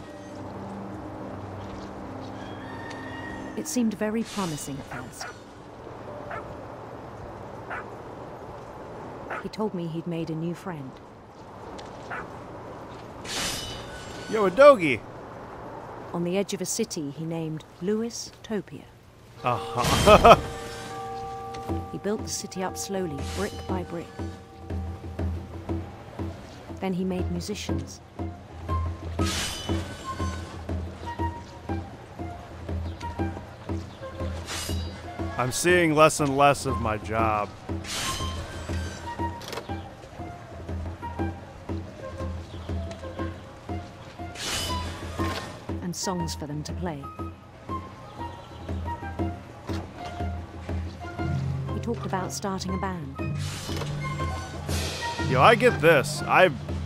It seemed very promising at first. He told me he'd made a new friend. Yo, a doggy! On the edge of a city he named Lewis Topia. Uh-huh. He built the city up slowly, brick by brick. Then he made musicians. I'm seeing less and less of my job. And songs for them to play. He talked about starting a band. Yo, I get this.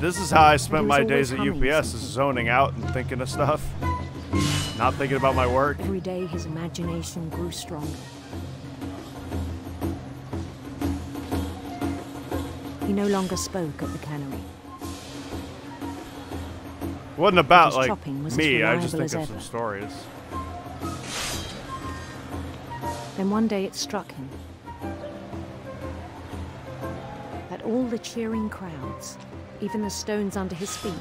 This is how I spent my days at humming UPS, is zoning out and thinking of stuff. Not thinking about my work. Every day his imagination grew stronger. He no longer spoke at the cannery. It wasn't about, like, chopping was me. I just reliable think as of some ever. stories. Then one day it struck him that all the cheering crowds, even the stones under his feet,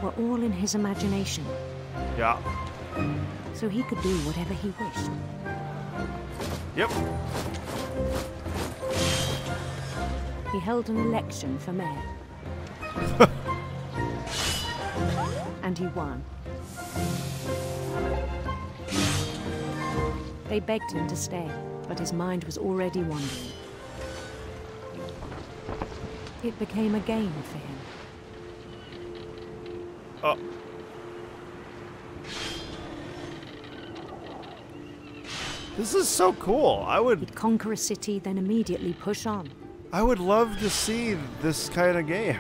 were all in his imagination. Yeah. So he could do whatever he wished. Yep. He held an election for mayor. And he won. They begged him to stay, but his mind was already wandering. It became a game for him. Oh. This is so cool. He'd conquer a city, then immediately push on. I would love to see this kind of game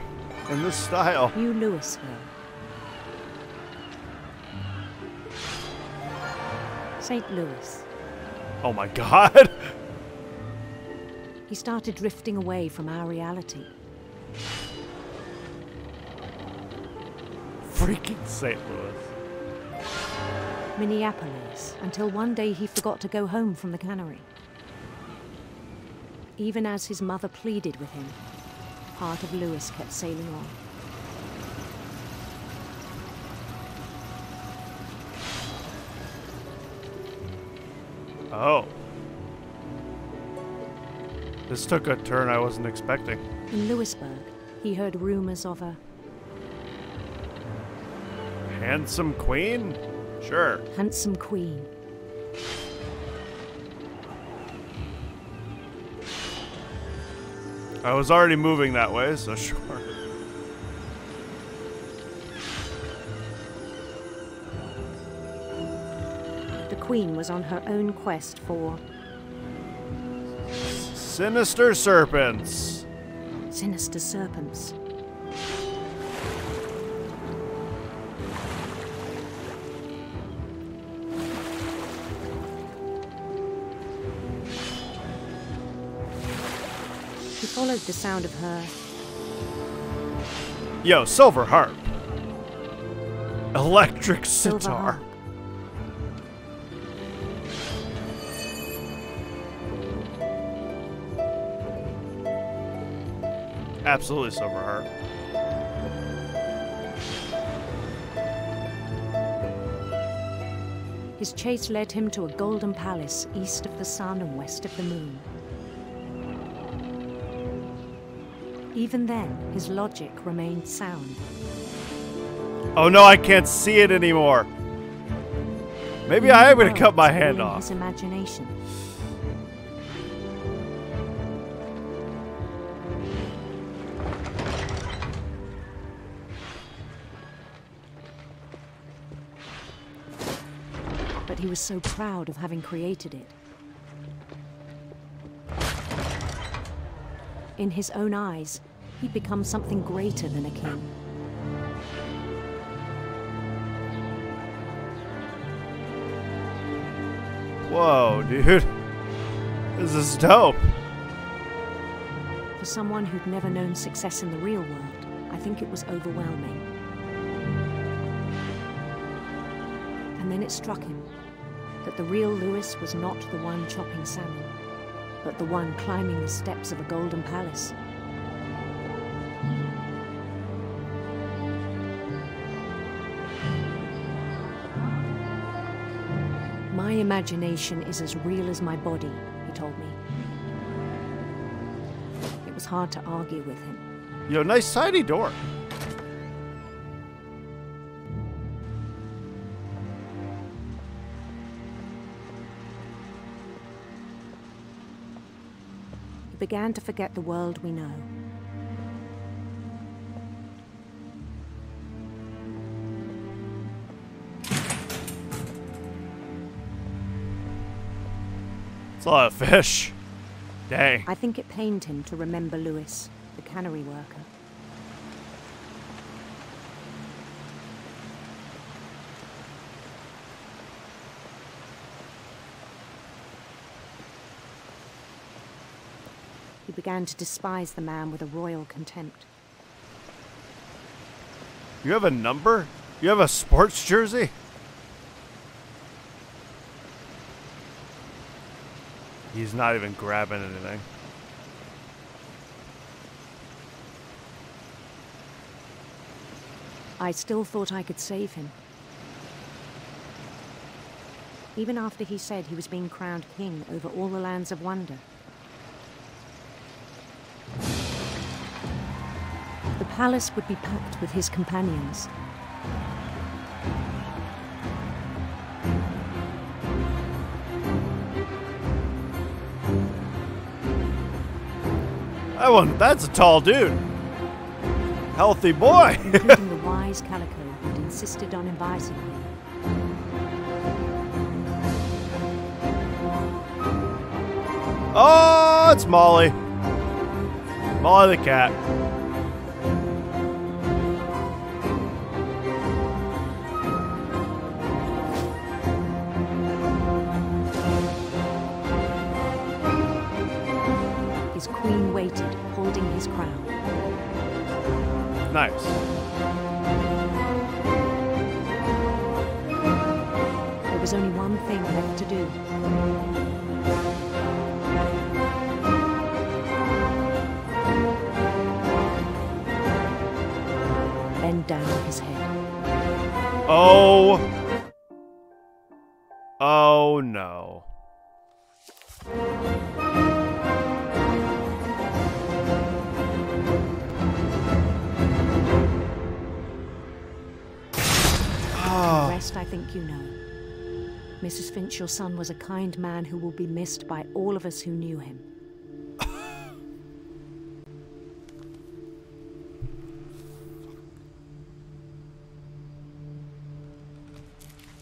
in this style. New Louisville. St. Louis. Oh my god! He started drifting away from our reality. Freaking St. Louis. Minneapolis, until one day he forgot to go home from the cannery. Even as his mother pleaded with him, part of Louis kept sailing on. Oh. This took a turn I wasn't expecting. In Louisburg, he heard rumors of a handsome queen? Sure. Handsome queen. I was already moving that way, so sure. The queen was on her own quest for sinister serpents. Sinister serpents. He followed the sound of her. Yo, silver harp. Electric Silver sitar. harp. Absolutely silver harp. His chase led him to a golden palace east of the sun and west of the moon. Even then, his logic remained sound. Oh no, I can't see it anymore. Maybe I am going to cut my hand off. His imagination. But he was so proud of having created it. In his own eyes, he'd become something greater than a king. Whoa, dude. This is dope. For someone who'd never known success in the real world, I think it was overwhelming. And then it struck him that the real Louis was not the one chopping salmon, but the one climbing the steps of a golden palace. My imagination is as real as my body, he told me. It was hard to argue with him. Yo, nice tidy door. He began to forget the world we know. It's a lot of fish. Dang. I think it pained him to remember Louis, the cannery worker. He began to despise the man with a royal contempt. You have a number? You have a sports jersey? He's not even grabbing anything. I still thought I could save him. Even after he said he was being crowned king over all the lands of wonder. The palace would be packed with his companions. That's a tall dude. Healthy boy. Including the wise Calico who'd insisted on inviting him. Oh, it's Molly. Molly the cat. Nice. There was only one thing left to do. Bend down his head. Oh. Oh no. The rest I think you know. Mrs. Finch, your son was a kind man who will be missed by all of us who knew him.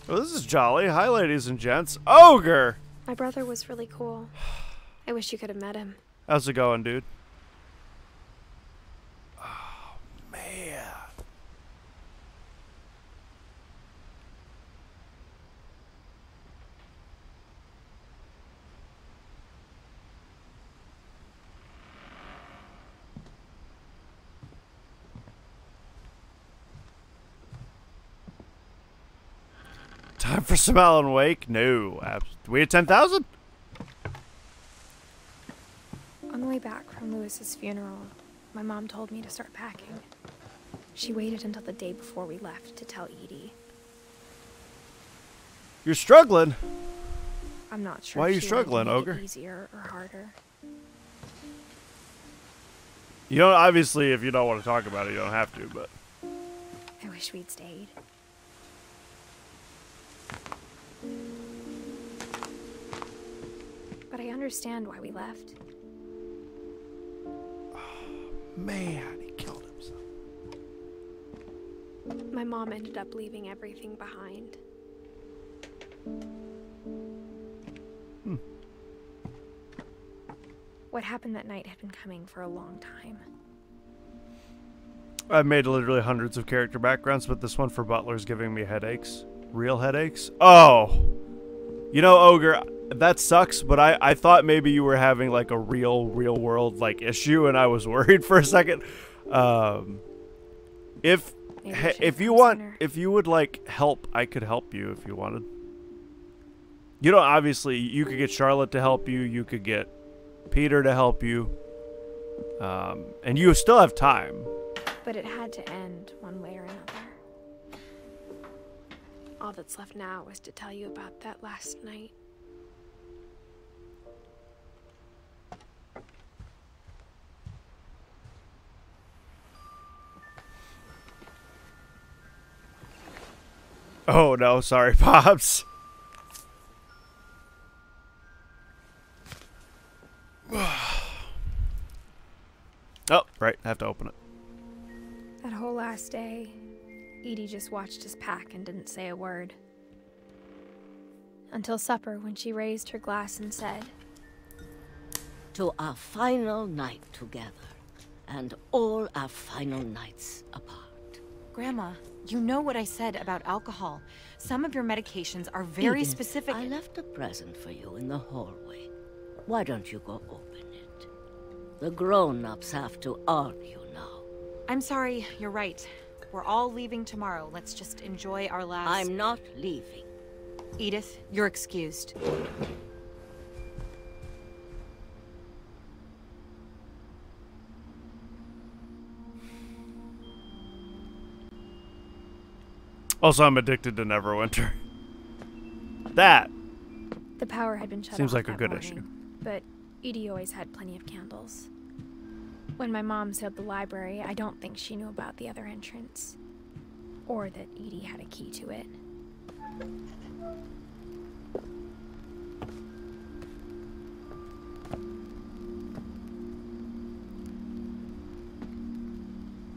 Oh, this is jolly. Hi, ladies and gents. Ogre! My brother was really cool. I wish you could have met him. How's it going, dude? Oh, man. Time for some Alan Wake? No. We at 10,000? On the way back from Lewis's funeral, my mom told me to start packing. She waited until the day before we left to tell Edie. You're struggling? I'm not sure. Why are you if she wanted to struggling, make Ogre? it easier or harder. You don't, obviously, if you don't want to talk about it, you don't have to, but... I wish we'd stayed. But I understand why we left. Man, he killed himself. My mom ended up leaving everything behind. What happened that night had been coming for a long time. I've made literally hundreds of character backgrounds, but this one for Butler's giving me headaches. Real headaches? Oh! You know, Ogre, that sucks, but I thought maybe you were having like a real world like issue, and I was worried for a second. If you want, if you would like help, I could help you if you wanted. You know, obviously, you could get Charlotte to help you. You could get Peter to help you. And you still have time. But it had to end one way or another. All that's left now is to tell you about that last night. Oh no, sorry, Pops. Oh, right, I have to open it. That whole last day, Edie just watched us pack and didn't say a word. Until supper, when she raised her glass and said, "To our final night together, and all our final nights apart." Grandma, you know what I said about alcohol. Some of your medications are very Edith, specific. I left a present for you in the hallway. Why don't you go open it? The grown-ups have to argue now. I'm sorry, you're right. We're all leaving tomorrow. Let's just enjoy our last... I'm not leaving. Edith, you're excused. Also, I'm addicted to Neverwinter. That the power had been shut seems off like a that good morning, issue. But Edie always had plenty of candles. When my mom sealed the library, I don't think she knew about the other entrance. Or that Edie had a key to it.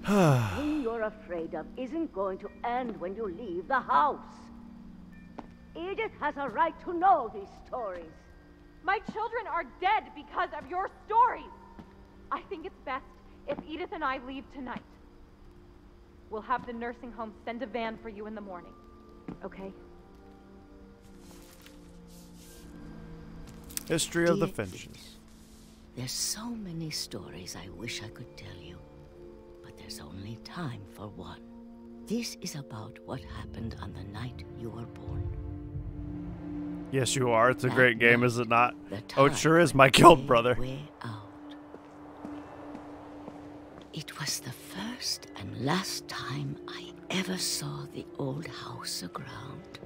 The thing you're afraid of isn't going to end when you leave the house. Edith has a right to know these stories. My children are dead because of your stories. I think it's best if Edith and I leave tonight. We'll have the nursing home send a van for you in the morning, okay? History of the Dear Finches. There's so many stories I wish I could tell you, but but there's only time for one. This is about what happened on the night you were born. Yes, you are. It's a great game, is it not? Oh, it sure is, my guild brother. Way out. It was the first and last time I ever saw the old house aground.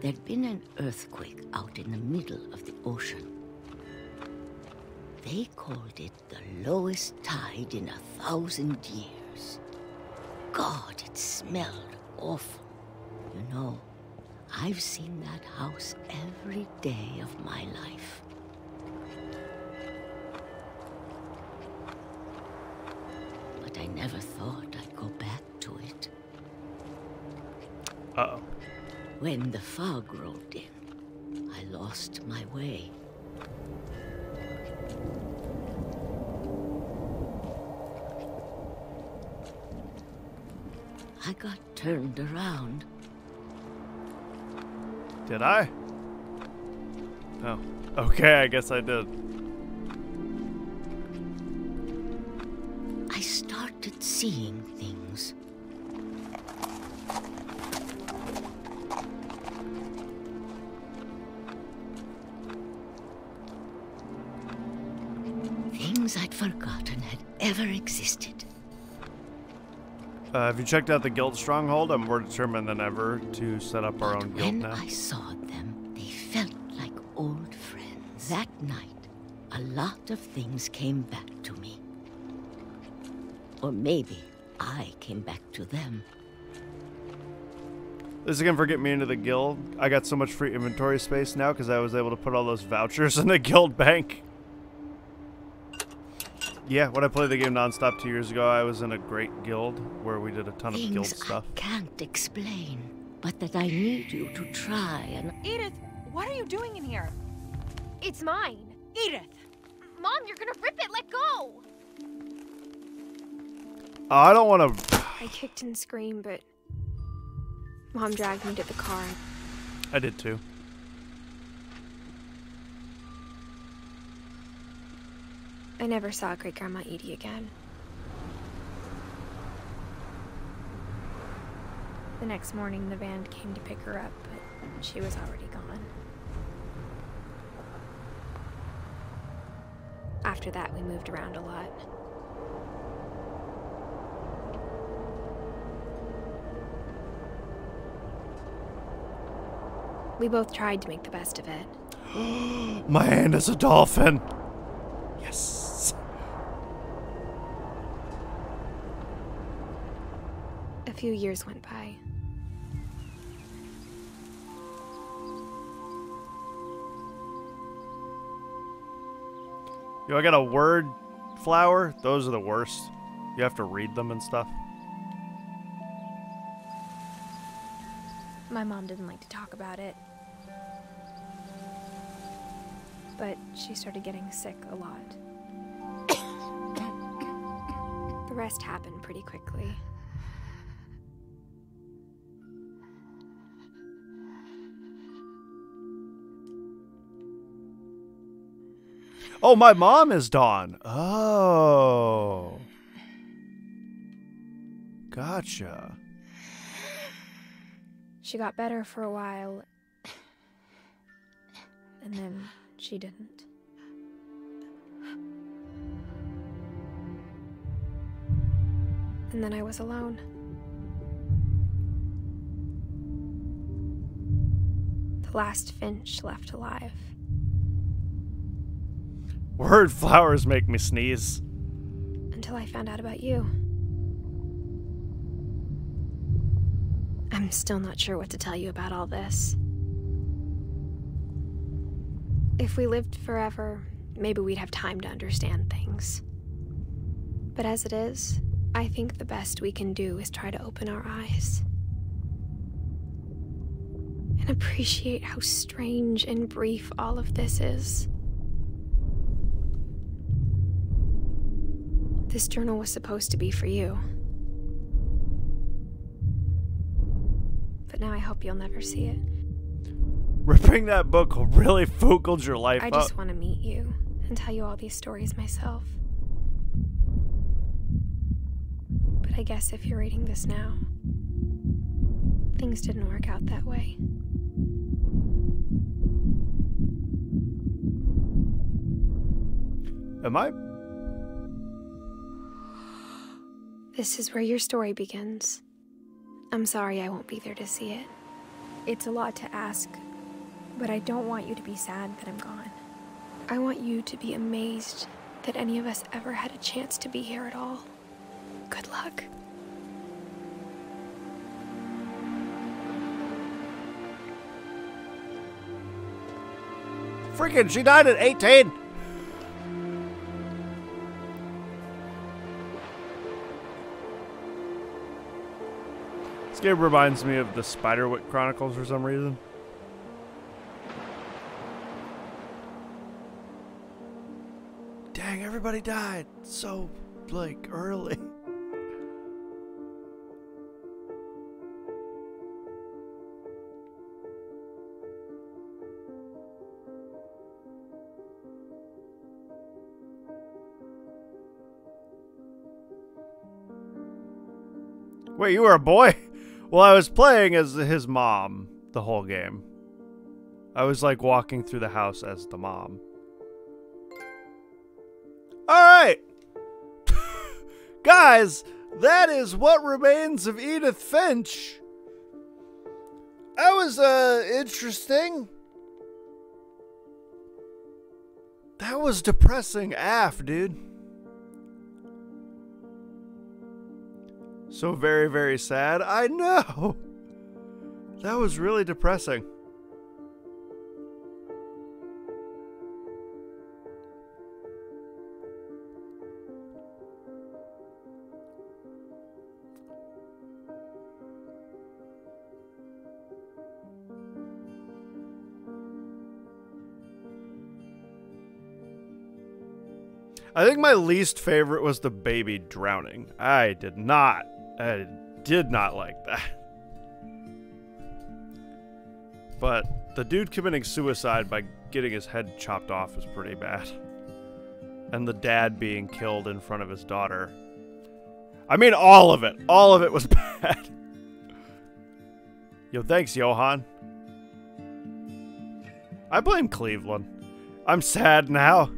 There'd been an earthquake out in the middle of the ocean. They called it the lowest tide in 1,000 years. God, it smelled awful. You know, I've seen that house every day of my life. But I never thought I'd go back to it. Uh-oh. When the fog rolled in, I lost my way. I got turned around. Did I? Oh. Okay, I guess I did. I started seeing things. Things I'd forgotten had ever existed. Have you checked out the guild stronghold? I'm more determined than ever to set up our own guild now. When I saw them, they felt like old friends. That night, a lot of things came back to me. Or maybe I came back to them. This is again for getting me into the guild. I got so much free inventory space now because I was able to put all those vouchers in the guild bank. Yeah, when I played the game nonstop 2 years ago, I was in a great guild where we did a ton of guild stuff. I can't explain, but that I need you to try and... Edith, what are you doing in here? It's mine. Edith! Mom, you're gonna rip it. Let go! I don't want to... I kicked and screamed, but Mom dragged me to the car. I did too. I never saw Great-Grandma Edie again. The next morning, the van came to pick her up, but she was already gone. After that, we moved around a lot. We both tried to make the best of it. My hand is a dolphin. Yes. A few years went by. Yo, I got a word flower. Those are the worst. You have to read them and stuff. My mom didn't like to talk about it. But she started getting sick a lot. The rest happened pretty quickly. Oh, my mom is Dawn. Oh. Gotcha. She got better for a while. And then she didn't. And then I was alone. The last Finch left alive. Word flowers make me sneeze. Until I found out about you. I'm still not sure what to tell you about all this. If we lived forever, maybe we'd have time to understand things. But as it is, I think the best we can do is try to open our eyes. And appreciate how strange and brief all of this is. This journal was supposed to be for you. But now I hope you'll never see it. Ripping that book really foogled your life up. I just want to meet you and tell you all these stories myself. But I guess if you're reading this now, things didn't work out that way. Am I? This is where your story begins. I'm sorry I won't be there to see it. It's a lot to ask, but I don't want you to be sad that I'm gone. I want you to be amazed that any of us ever had a chance to be here at all. Good luck. Freaking, she died at 18! This game reminds me of the Spiderwick Chronicles for some reason. Dang, everybody died so, like, early. Wait, you were a boy? Well, I was playing as his mom the whole game. I was like walking through the house as the mom. Alright! Guys, that is What Remains of Edith Finch. That was, interesting. That was depressing AF, dude. So very, very sad. I know. That was really depressing. I think my least favorite was the baby drowning. I did not like that. But the dude committing suicide by getting his head chopped off is pretty bad. And the dad being killed in front of his daughter. I mean, all of it. All of it was bad. Yo, thanks, Johan. I blame Cleveland. I'm sad now.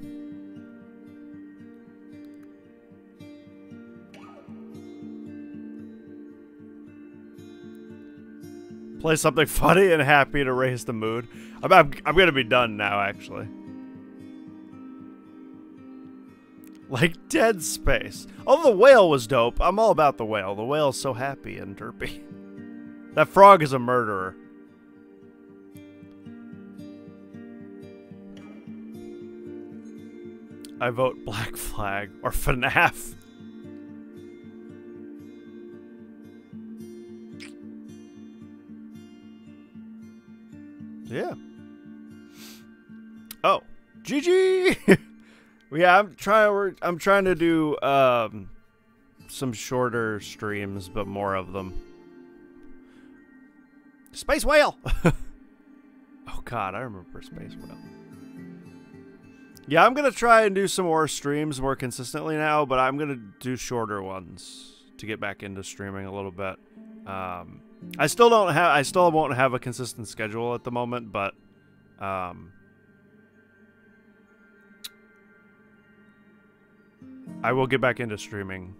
Play something funny and happy to raise the mood. I'm gonna be done now, actually. Like Dead Space. Oh, the whale was dope. I'm all about the whale. The whale's so happy and derpy. That frog is a murderer. I vote Black Flag or FNAF. Yeah. Oh, GG. Yeah, I'm trying to do some shorter streams, but more of them. Space Whale. Oh God, I remember Space Whale. Yeah, I'm gonna try and do some more streams more consistently now, but I'm gonna do shorter ones to get back into streaming a little bit. I still won't have a consistent schedule at the moment, but I will get back into streaming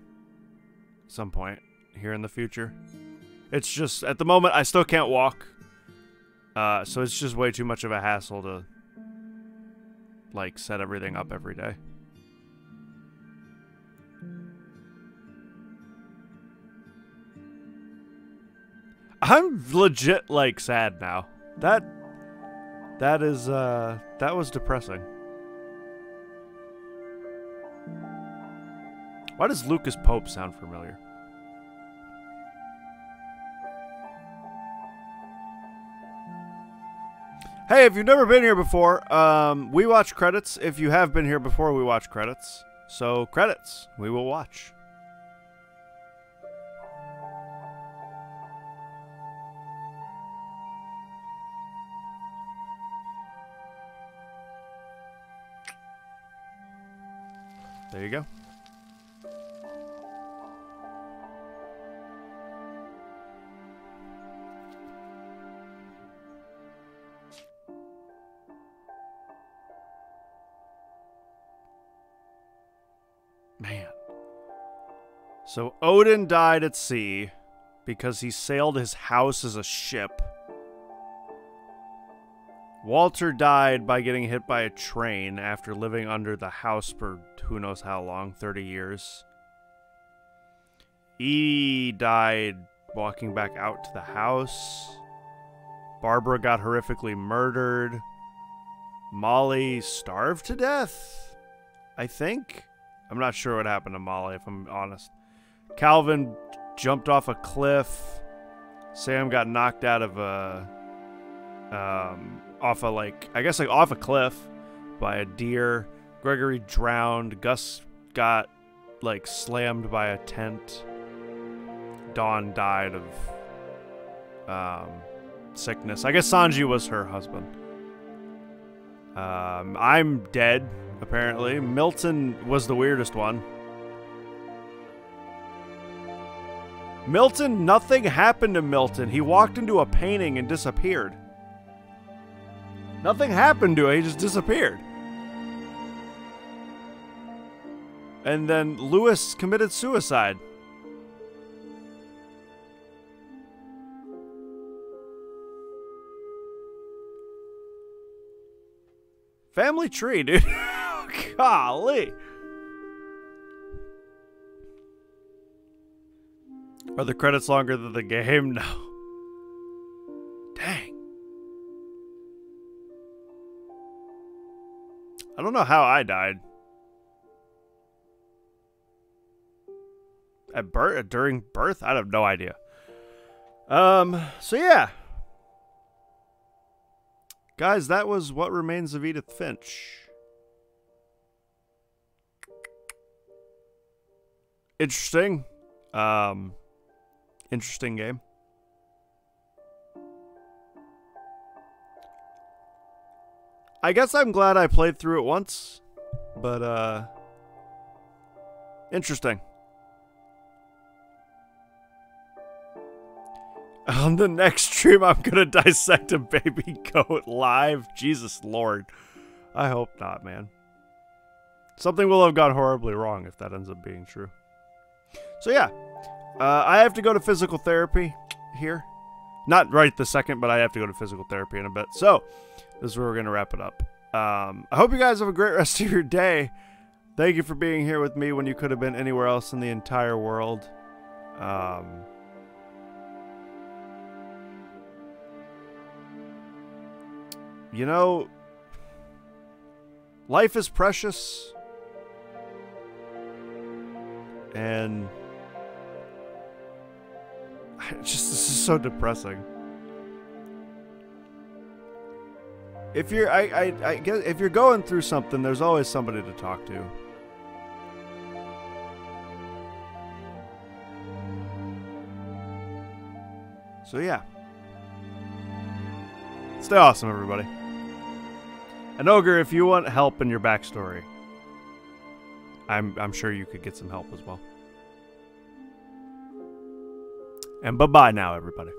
at some point here in the future. It's just at the moment I still can't walk, so it's just way too much of a hassle to like set everything up every day. I'm legit like sad now. That was depressing. Why does Lucas Pope sound familiar? Hey, if you've never been here before, we watch credits. If you have been here before, we watch credits. So, credits, we will watch. There you go. So Odin died at sea because he sailed his house as a ship. Walter died by getting hit by a train after living under the house for who knows how long, 30 years. Edie died walking back out to the house. Barbara got horrifically murdered. Molly starved to death, I think. I'm not sure what happened to Molly, if I'm honest. Calvin jumped off a cliff. Sam got knocked out of a... off a cliff by a deer. Gregory drowned. Gus got, like, slammed by a tent. Dawn died of sickness. I guess Sanji was her husband. I'm dead, apparently. Milton was the weirdest one. Milton, nothing happened to Milton. He walked into a painting and disappeared. Nothing happened to him, he just disappeared. And then Lewis committed suicide. Family tree, dude. Golly. Are the credits longer than the game? No. Dang. I don't know how I died. At birth? During birth? I have no idea. So yeah. Guys, that was What Remains of Edith Finch. Interesting. Interesting game. I guess I'm glad I played through it once, but interesting. On the next stream, I'm gonna dissect a baby goat live. Jesus Lord. I hope not, man. Something will have gone horribly wrong if that ends up being true. So yeah, I have to go to physical therapy here. Not right this second, but I have to go to physical therapy in a bit. So, this is where we're gonna wrap it up. I hope you guys have a great rest of your day. Thank you for being here with me when you could have been anywhere else in the entire world. You know, life is precious, and this is so depressing. If you're, I guess if you're going through something, there's always somebody to talk to. So yeah, stay awesome, everybody. And Ogre, if you want help in your backstory, I'm sure you could get some help as well. And bye-bye now, everybody.